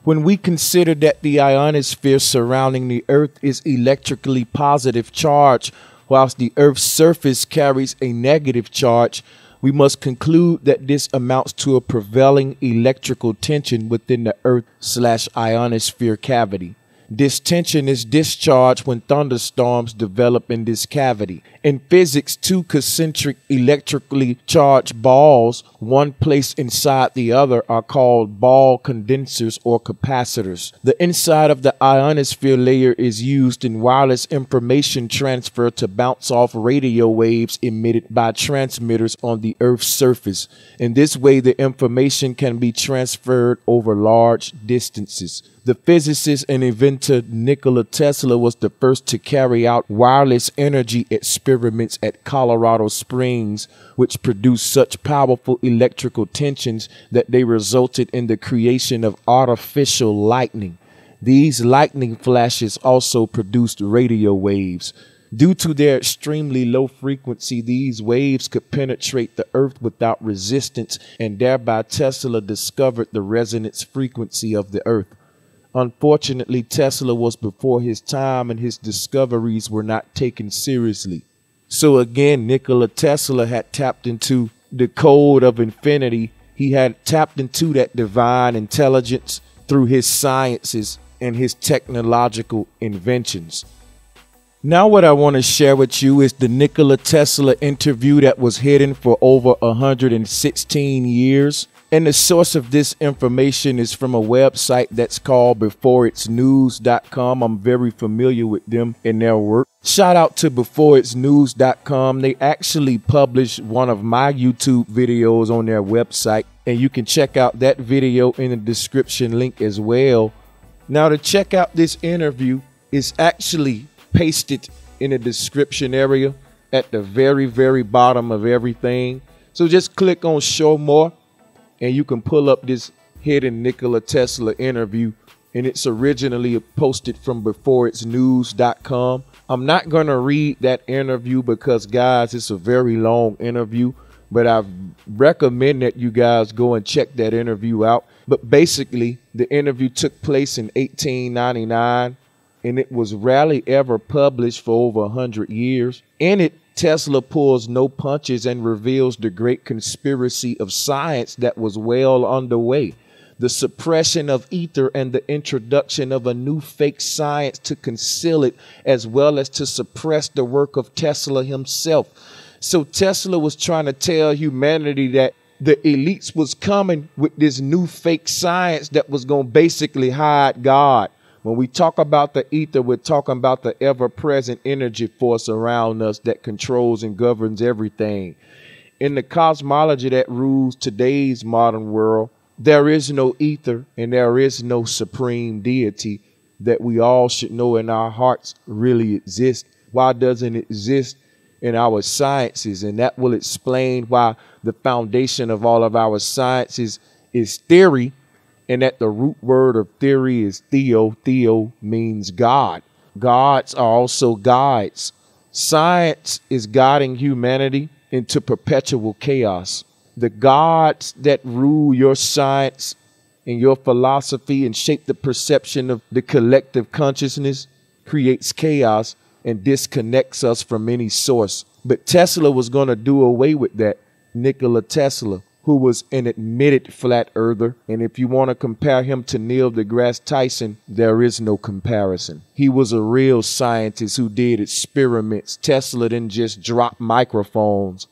When we consider that the ionosphere surrounding the Earth is electrically positive charge, whilst the Earth's surface carries a negative charge, we must conclude that this amounts to a prevailing electrical tension within the Earth/ionosphere cavity. This tension is discharged when thunderstorms develop in this cavity. In physics, two concentric electrically charged balls, one placed inside the other, are called ball condensers or capacitors. The inside of the ionosphere layer is used in wireless information transfer to bounce off radio waves emitted by transmitters on the Earth's surface. In this way, the information can be transferred over large distances. The physicist and inventor Nikola Tesla was the first to carry out wireless energy experiments at Colorado Springs, which produced such powerful electrical tensions that they resulted in the creation of artificial lightning. These lightning flashes also produced radio waves. Due to their extremely low frequency, these waves could penetrate the Earth without resistance, and thereby Tesla discovered the resonance frequency of the Earth. Unfortunately, Tesla was before his time and his discoveries were not taken seriously. So again, Nikola Tesla had tapped into the code of infinity. He had tapped into that divine intelligence through his sciences and his technological inventions. Now what I want to share with you is the Nikola Tesla interview that was hidden for over 116 years. And the source of this information is from a website that's called beforeitsnews.com. I'm very familiar with them and their work. Shout out to beforeitsnews.com. They actually published one of my YouTube videos on their website, and you can check out that video in the description link as well. Now, to check out this interview is actually pasted in the description area at the very, very bottom of everything. So just click on show more, and you can pull up this hidden Nikola Tesla interview, and it's originally posted from beforeitsnews.com. I'm not going to read that interview because, guys, it's a very long interview, but I recommend that you guys go and check that interview out. But basically, the interview took place in 1899, and it was rarely ever published for over 100 years. In it, Tesla pulls no punches and reveals the great conspiracy of science that was well underway. The suppression of ether and the introduction of a new fake science to conceal it, as well as to suppress the work of Tesla himself. So Tesla was trying to tell humanity that the elites was coming with this new fake science that was going to basically hide God. When we talk about the ether, we're talking about the ever-present energy force around us that controls and governs everything. In the cosmology that rules today's modern world, there is no ether and there is no supreme deity that we all should know in our hearts really exists. Why doesn't it exist in our sciences? And that will explain why the foundation of all of our sciences is theory, and that the root word of theory is theo. Theo means God. Gods are also guides. Science is guiding humanity into perpetual chaos. The gods that rule your science and your philosophy and shape the perception of the collective consciousness creates chaos and disconnects us from any source. But Tesla was going to do away with that. Nikola Tesla, who was an admitted flat earther. And if you want to compare him to Neil deGrasse Tyson, there is no comparison. He was a real scientist who did experiments. Tesla didn't just drop microphones.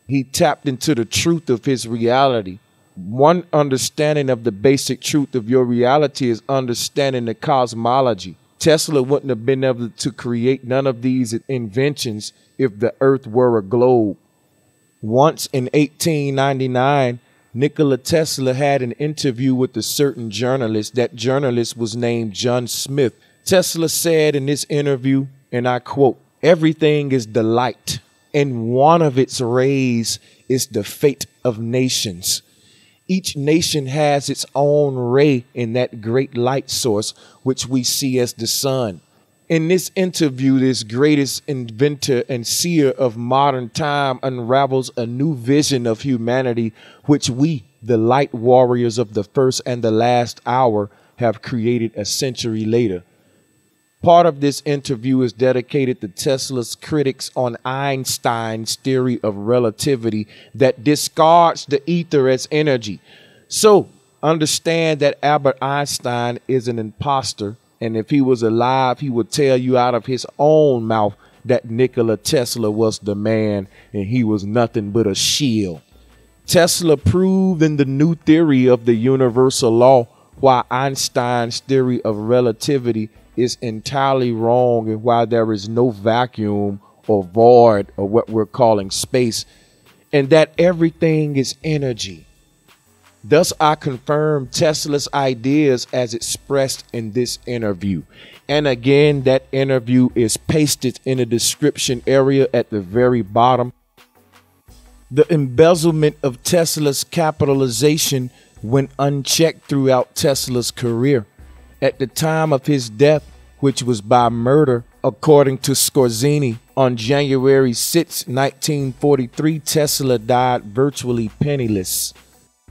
He tapped into the truth of his reality. One understanding of the basic truth of your reality is understanding the cosmology. Tesla wouldn't have been able to create none of these inventions if the earth were a globe. Once in 1899, Nikola Tesla had an interview with a certain journalist. That journalist was named John Smith. Tesla said in this interview, and I quote, "Everything is the light, and one of its rays is the fate of nations. Each nation has its own ray in that great light source, which we see as the sun." In this interview, this greatest inventor and seer of modern time unravels a new vision of humanity, which we, the light warriors of the first and the last hour, have created a century later. Part of this interview is dedicated to Tesla's critics on Einstein's theory of relativity that discards the ether as energy. So understand that Albert Einstein is an imposter. And if he was alive, he would tell you out of his own mouth that Nikola Tesla was the man and he was nothing but a shield. Tesla proved in the new theory of the universal law why Einstein's theory of relativity is entirely wrong and why there is no vacuum or void or what we're calling space, and that everything is energy. Thus, I confirm Tesla's ideas as expressed in this interview. And again, that interview is pasted in the description area at the very bottom. The embezzlement of Tesla's capitalization went unchecked throughout Tesla's career. At the time of his death, which was by murder, according to Skorzeny, on January 6, 1943, Tesla died virtually penniless.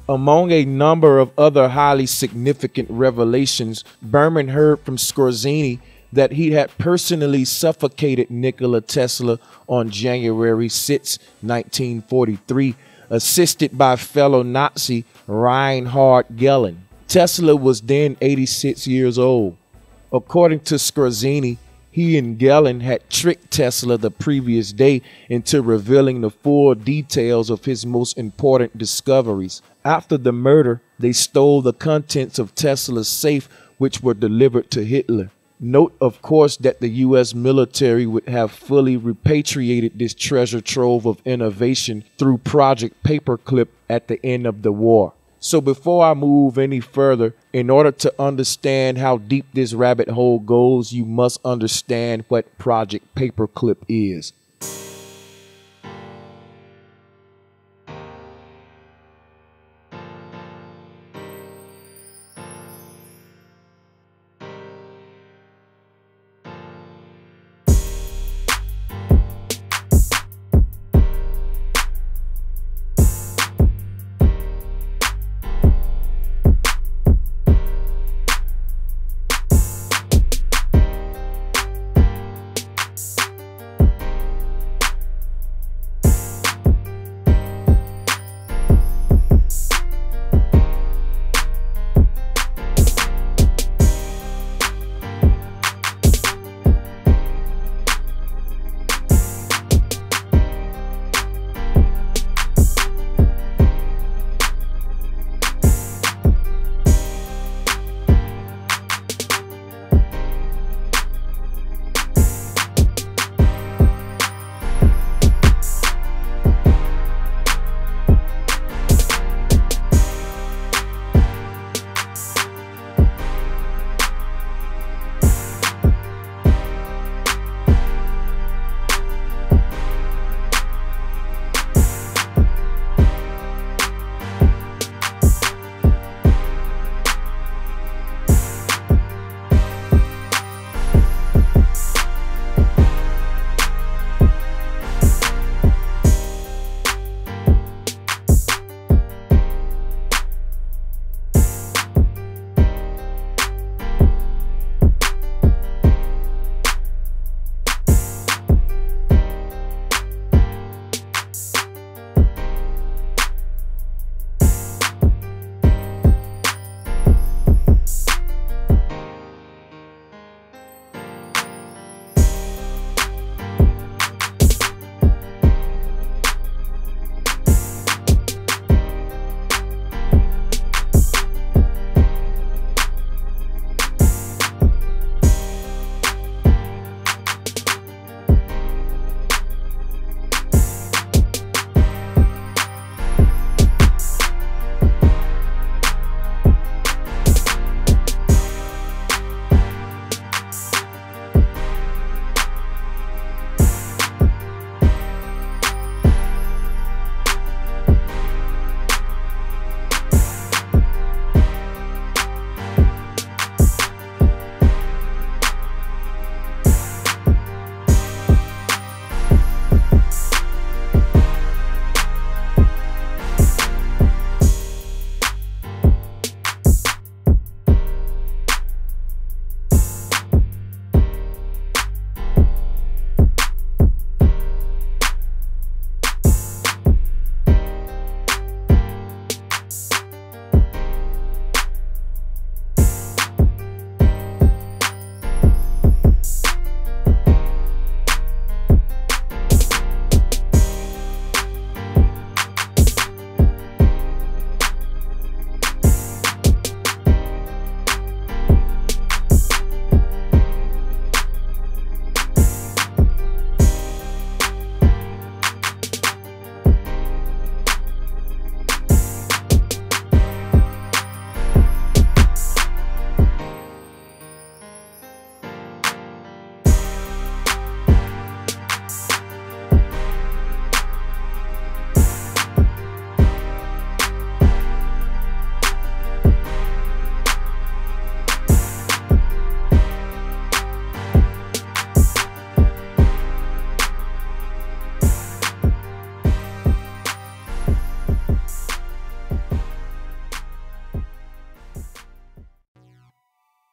Among a number of other highly significant revelations, Berman heard from Skorzeny that he had personally suffocated Nikola Tesla on January 6, 1943, assisted by fellow Nazi Reinhardt Galen. Tesla was then 86 years old. According to Skorzeny, he and Galen had tricked Tesla the previous day into revealing the full details of his most important discoveries. After the murder, they stole the contents of Tesla's safe, which were delivered to Hitler. Note, of course, that the U.S. military would have fully repatriated this treasure trove of innovation through Project Paperclip at the end of the war. So before I move any further, in order to understand how deep this rabbit hole goes, you must understand what Project Paperclip is.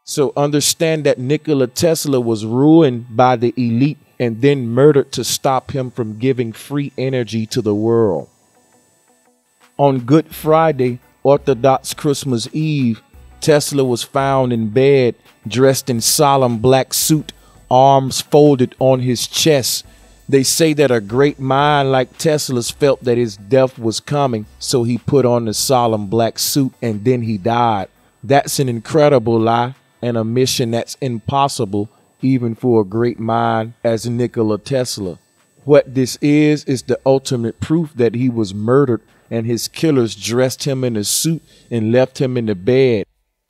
So understand that Nikola Tesla was ruined by the elite and then murdered to stop him from giving free energy to the world. On Good Friday, Orthodox Christmas Eve, Tesla was found in bed, dressed in solemn black suit, arms folded on his chest. They say that a great mind like Tesla's felt that his death was coming, so he put on the solemn black suit and then he died. That's an incredible lie and a mission that's impossible even for a great mind as Nikola Tesla. What this is the ultimate proof that he was murdered and his killers dressed him in a suit and left him in the bed.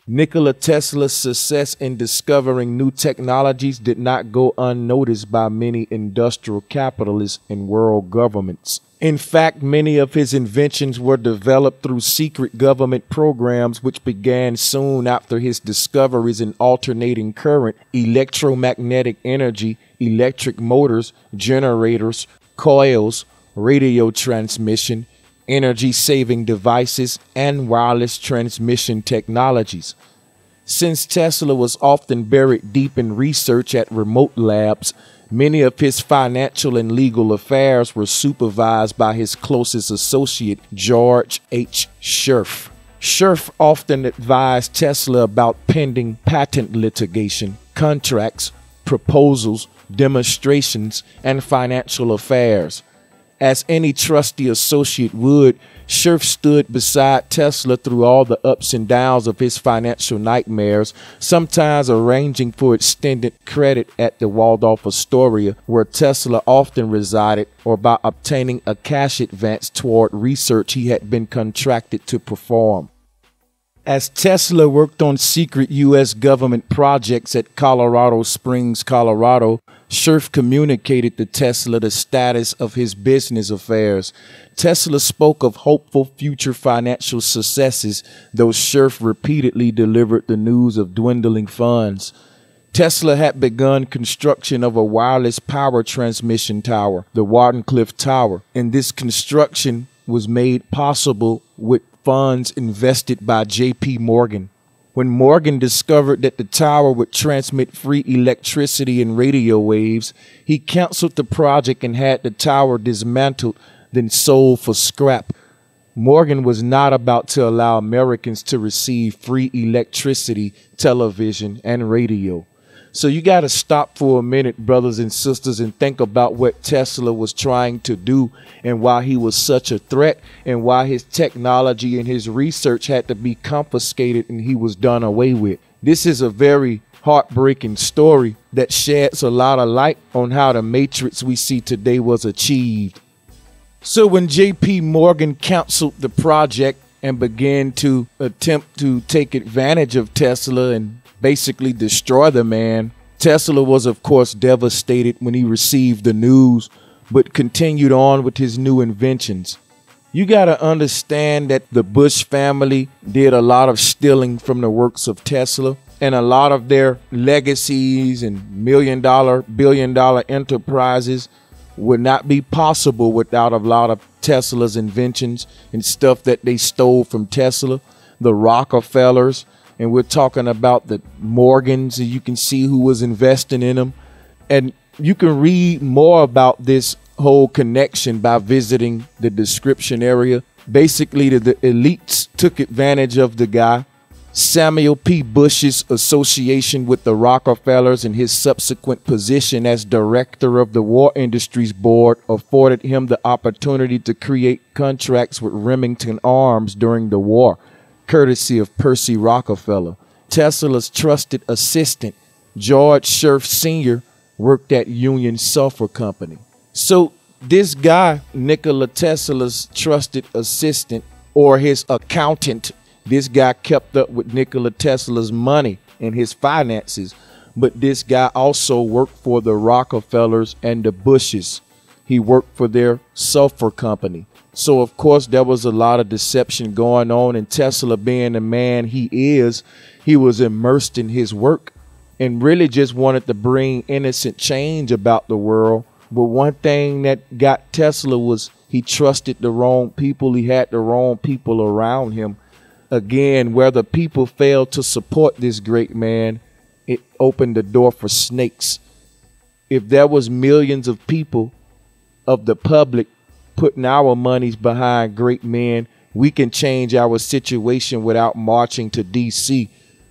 Nikola Tesla's success in discovering new technologies did not go unnoticed by many industrial capitalists and world governments. In fact, many of his inventions were developed through secret government programs which began soon after his discoveries in alternating current, electromagnetic energy, electric motors, generators, coils, radio transmission, energy-saving devices, and wireless transmission technologies. Since Tesla was often buried deep in research at remote labs, many of his financial and legal affairs were supervised by his closest associate, George H. Scherf. Scherf often advised Tesla about pending patent litigation, contracts, proposals, demonstrations, and financial affairs. As any trusty associate would, Scherf stood beside Tesla through all the ups and downs of his financial nightmares, sometimes arranging for extended credit at the Waldorf Astoria, where Tesla often resided, or by obtaining a cash advance toward research he had been contracted to perform. As Tesla worked on secret U.S. government projects at Colorado Springs, Colorado, Scherf communicated to Tesla the status of his business affairs. Tesla spoke of hopeful future financial successes, though Scherf repeatedly delivered the news of dwindling funds. Tesla had begun construction of a wireless power transmission tower, the Wardenclyffe Tower, and this construction was made possible with funds invested by J.P. Morgan. When Morgan discovered that the tower would transmit free electricity and radio waves, he canceled the project and had the tower dismantled, then sold for scrap. Morgan was not about to allow Americans to receive free electricity, television, and radio. So you got to stop for a minute, brothers and sisters, and think about what Tesla was trying to do and why he was such a threat and why his technology and his research had to be confiscated and he was done away with. This is a very heartbreaking story that sheds a lot of light on how the matrix we see today was achieved. So when J.P. Morgan canceled the project and began to attempt to take advantage of Tesla and basically destroy the man, Tesla was of course devastated when he received the news, but continued on with his new inventions. You got to understand that the Bush family did a lot of stealing from the works of Tesla, and a lot of their legacies and million-dollar, billion-dollar enterprises would not be possible without a lot of Tesla's inventions and stuff that they stole from Tesla. The Rockefellers, and we're talking about the Morgans, and you can see who was investing in them. And you can read more about this whole connection by visiting the description area. Basically, the elites took advantage of the guy. Samuel P. Bush's association with the Rockefellers and his subsequent position as director of the War Industries Board afforded him the opportunity to create contracts with Remington Arms during the war, courtesy of Percy Rockefeller. Tesla's trusted assistant, George Scherf Sr., worked at Union Sulphur Company. So this guy, Nikola Tesla's trusted assistant, or his accountant, this guy kept up with Nikola Tesla's money and his finances, but this guy also worked for the Rockefellers and the Bushes. He worked for their sulfur company. So, of course, there was a lot of deception going on, and Tesla, being the man he is, he was immersed in his work and really just wanted to bring innocent change about the world. But one thing that got Tesla was he trusted the wrong people. He had the wrong people around him. Again, where the people failed to support this great man, it opened the door for snakes. If there was millions of people of the public putting our monies behind great men, we can change our situation without marching to DC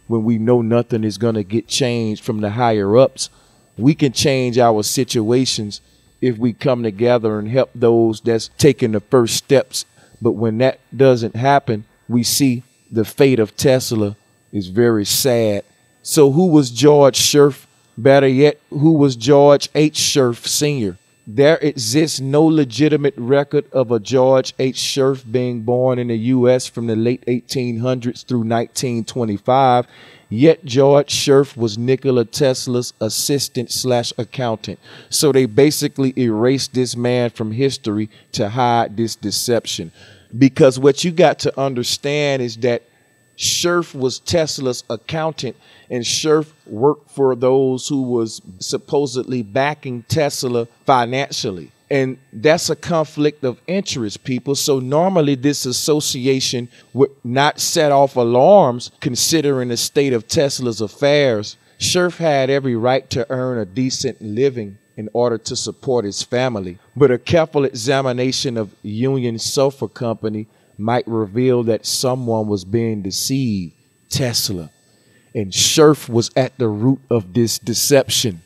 when we know nothing is going to get changed from the higher ups. We can change our situations if we come together and help those that's taking the first steps. But when that doesn't happen, we see the fate of Tesla is very sad. So who was George Scherf? Better yet, who was George H. Scherf Sr.? There exists no legitimate record of a George H. Scherf being born in the U.S. from the late 1800s through 1925. Yet George Scherf was Nikola Tesla's assistant/accountant. So they basically erased this man from history to hide this deception. Because what you got to understand is that Scherf was Tesla's accountant, and Scherf worked for those who was supposedly backing Tesla financially. And that's a conflict of interest, people. So normally this association would not set off alarms considering the state of Tesla's affairs. Scherf had every right to earn a decent living in order to support his family. But a careful examination of Union Sulphur Company might reveal that someone was being deceived, Tesla. And Scherf was at the root of this deception.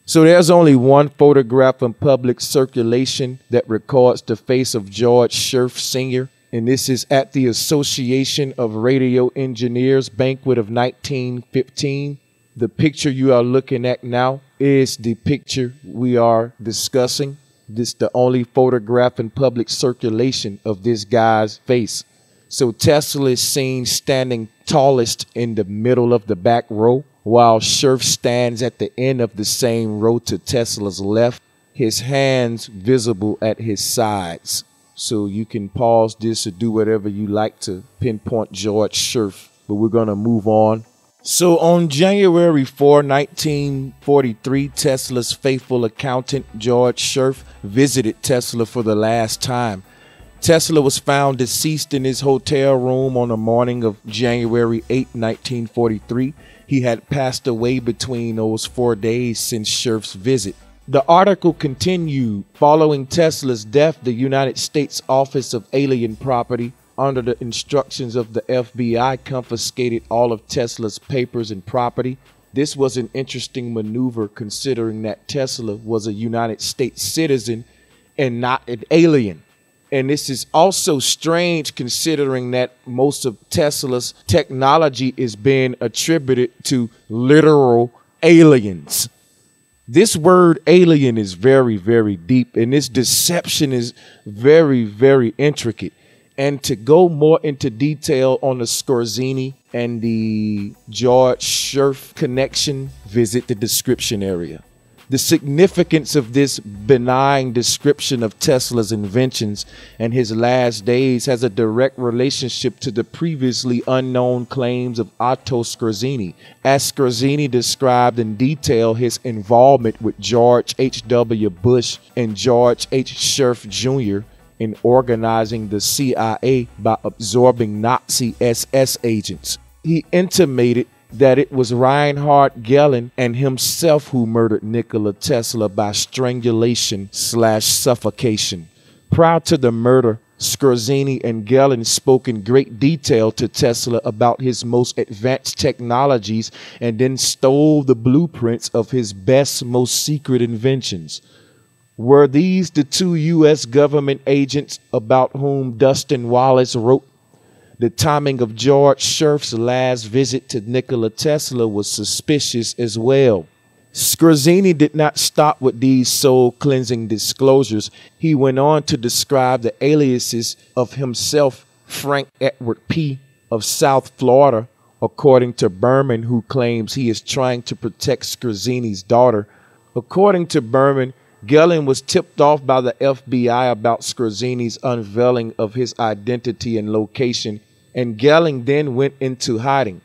So there's only one photograph in public circulation that records the face of George Scherf Sr., and this is at the Association of Radio Engineers banquet of 1915. The picture you are looking at now is the picture we are discussing. This is the only photograph in public circulation of this guy's face. So Tesla is seen standing tallest in the middle of the back row, while Scherf stands at the end of the same row to Tesla's left, his hands visible at his sides. So you can pause this or do whatever you like to pinpoint George Scherf, but we're going to move on. So on January 4, 1943, Tesla's faithful accountant, George Scherf, visited Tesla for the last time. Tesla was found deceased in his hotel room on the morning of January 8, 1943. He had passed away between those 4 days since Scherf's visit. The article continued. Following Tesla's death, the United States Office of Alien Property, under the instructions of the FBI, confiscated all of Tesla's papers and property. This was an interesting maneuver considering that Tesla was a United States citizen and not an alien. And this is also strange considering that most of Tesla's technology is being attributed to literal aliens. This word alien is very, very deep, and this deception is very, very intricate. And to go more into detail on the Skorzeny and the George Scherf connection, visit the description area. The significance of this benign description of Tesla's inventions and his last days has a direct relationship to the previously unknown claims of Otto Skorzeny, as Skorzeny described in detail his involvement with George H.W. Bush and George H. Scherf Jr. in organizing the CIA by absorbing Nazi SS agents. He intimated that it was Reinhardt Galen and himself who murdered Nikola Tesla by strangulation/suffocation. Prior to the murder, Skorzeny and Galen spoke in great detail to Tesla about his most advanced technologies and then stole the blueprints of his best, most secret inventions. Were these the two U.S. government agents about whom Dustin Wallace wrote? The timing of George Scherf's last visit to Nikola Tesla was suspicious as well. Skorzeny did not stop with these soul-cleansing disclosures. He went on to describe the aliases of himself, Frank Edward P. of South Florida, according to Berman, who claims he is trying to protect Skorzeny's daughter. According to Berman, Galen was tipped off by the FBI about Skorzeny's unveiling of his identity and location, and Galen then went into hiding.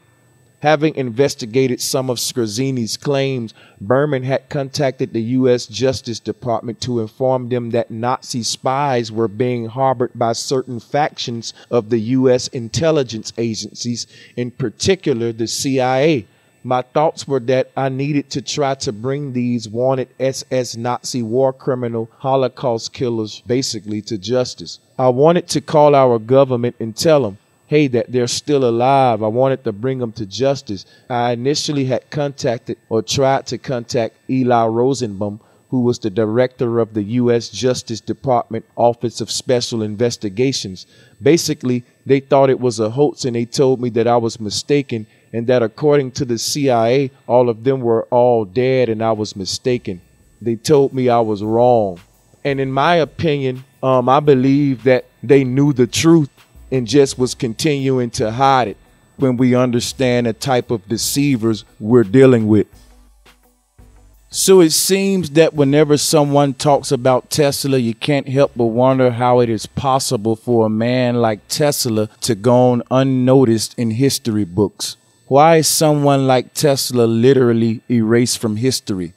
Having investigated some of Skorzeny's claims, Berman had contacted the U.S. Justice Department to inform them that Nazi spies were being harbored by certain factions of the U.S. intelligence agencies, in particular the CIA. my thoughts were that I needed to try to bring these wanted SS Nazi war criminal Holocaust killers basically to justice. I wanted to call our government and tell them, hey, that they're still alive. I wanted to bring them to justice. I initially had contacted or tried to contact Eli Rosenbaum, who was the director of the U.S. Justice Department Office of Special Investigations. Basically, they thought it was a hoax, and they told me that I was mistaken and that according to the CIA, all of them were all dead and I was mistaken. They told me I was wrong. And in my opinion, I believe that they knew the truth and just was continuing to hide it when we understand the type of deceivers we're dealing with. So it seems that whenever someone talks about Tesla, you can't help but wonder how it is possible for a man like Tesla to go on unnoticed in history books. Why is someone like Tesla literally erased from history?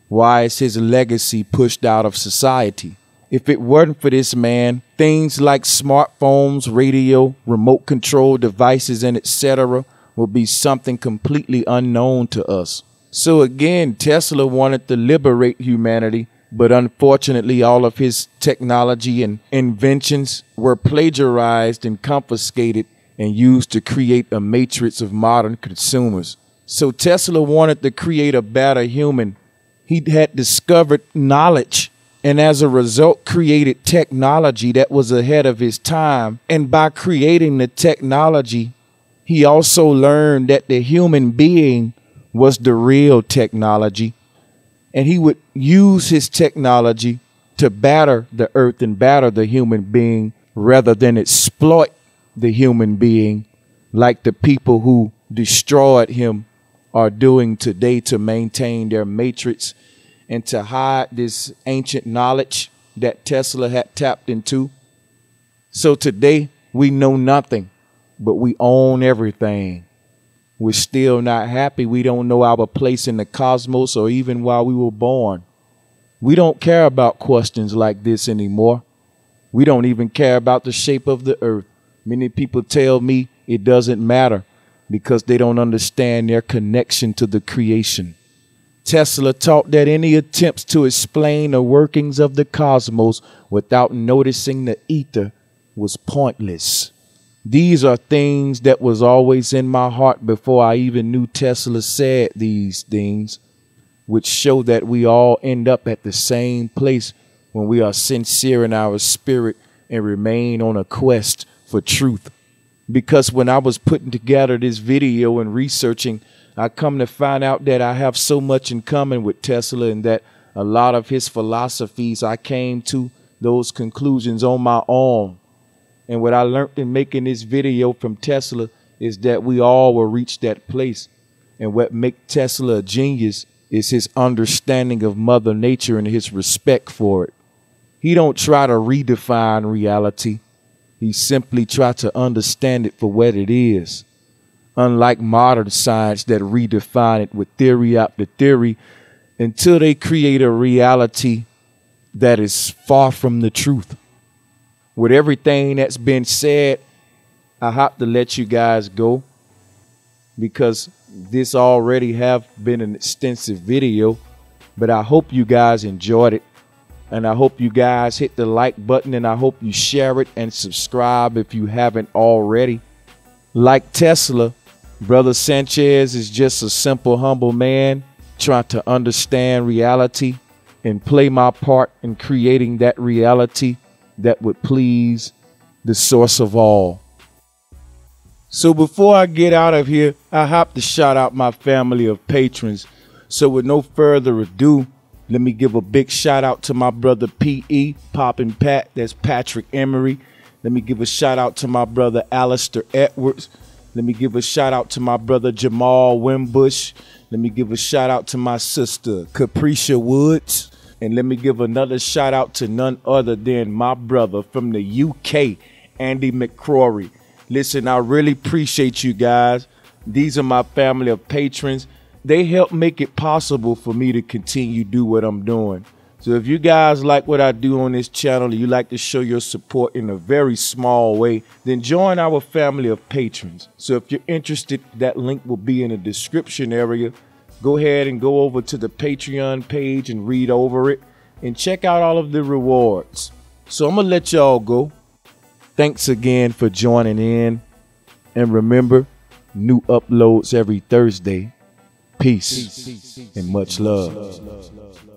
Why is his legacy pushed out of society? If it weren't for this man, things like smartphones, radio, remote control devices, and etc. would be something completely unknown to us. So again, Tesla wanted to liberate humanity, but unfortunately all of his technology and inventions were plagiarized and confiscated and used to create a matrix of modern consumers. So Tesla wanted to create a better human. He had discovered knowledge and as a result created technology that was ahead of his time. And by creating the technology, he also learned that the human being was the real technology. And he would use his technology to batter the earth and batter the human being rather than exploit the human being like the people who destroyed him are doing today to maintain their matrix and to hide this ancient knowledge that Tesla had tapped into. So today we know nothing, but we own everything. We're still not happy. We don't know our place in the cosmos or even why we were born. We don't care about questions like this anymore. We don't even care about the shape of the earth. Many people tell me it doesn't matter because they don't understand their connection to the creation. Tesla taught that any attempts to explain the workings of the cosmos without noticing the ether was pointless. These are things that was always in my heart before I even knew Tesla said these things, which show that we all end up at the same place when we are sincere in our spirit and remain on a quest for truth. Because when I was putting together this video and researching, I come to find out that I have so much in common with Tesla and that a lot of his philosophies, I came to those conclusions on my own. And what I learned in making this video from Tesla is that we all will reach that place. And what makes Tesla a genius is his understanding of Mother Nature and his respect for it. He don't try to redefine reality. He simply tries to understand it for what it is. Unlike modern science that redefine it with theory after theory until they create a reality that is far from the truth. With everything that's been said, I have to let you guys go because this already have been an extensive video, but I hope you guys enjoyed it. And I hope you guys hit the like button and I hope you share it and subscribe if you haven't already. Like Tesla, Brother Sanchez is just a simple, humble man trying to understand reality and play my part in creating that reality that would please the source of all. So before I get out of here, I have to shout out my family of patrons. So with no further ado, let me give a big shout out to my brother P.E. Poppin' Pat. That's Patrick Emery. Let me give a shout out to my brother Alistair Edwards. Let me give a shout out to my brother Jamal Wimbush. Let me give a shout out to my sister Capricia Woods. And let me give another shout out to none other than my brother from the UK, Andy McCrory. Listen, I really appreciate you guys. These are my family of patrons. They help make it possible for me to continue to do what I'm doing. So if you guys like what I do on this channel and you like to show your support in a very small way, then join our family of patrons. So if you're interested, that link will be in the description area. Go ahead and go over to the Patreon page and read over it and check out all of the rewards. So I'm going to let y'all go. Thanks again for joining in. And remember, new uploads every Thursday. Peace and much love.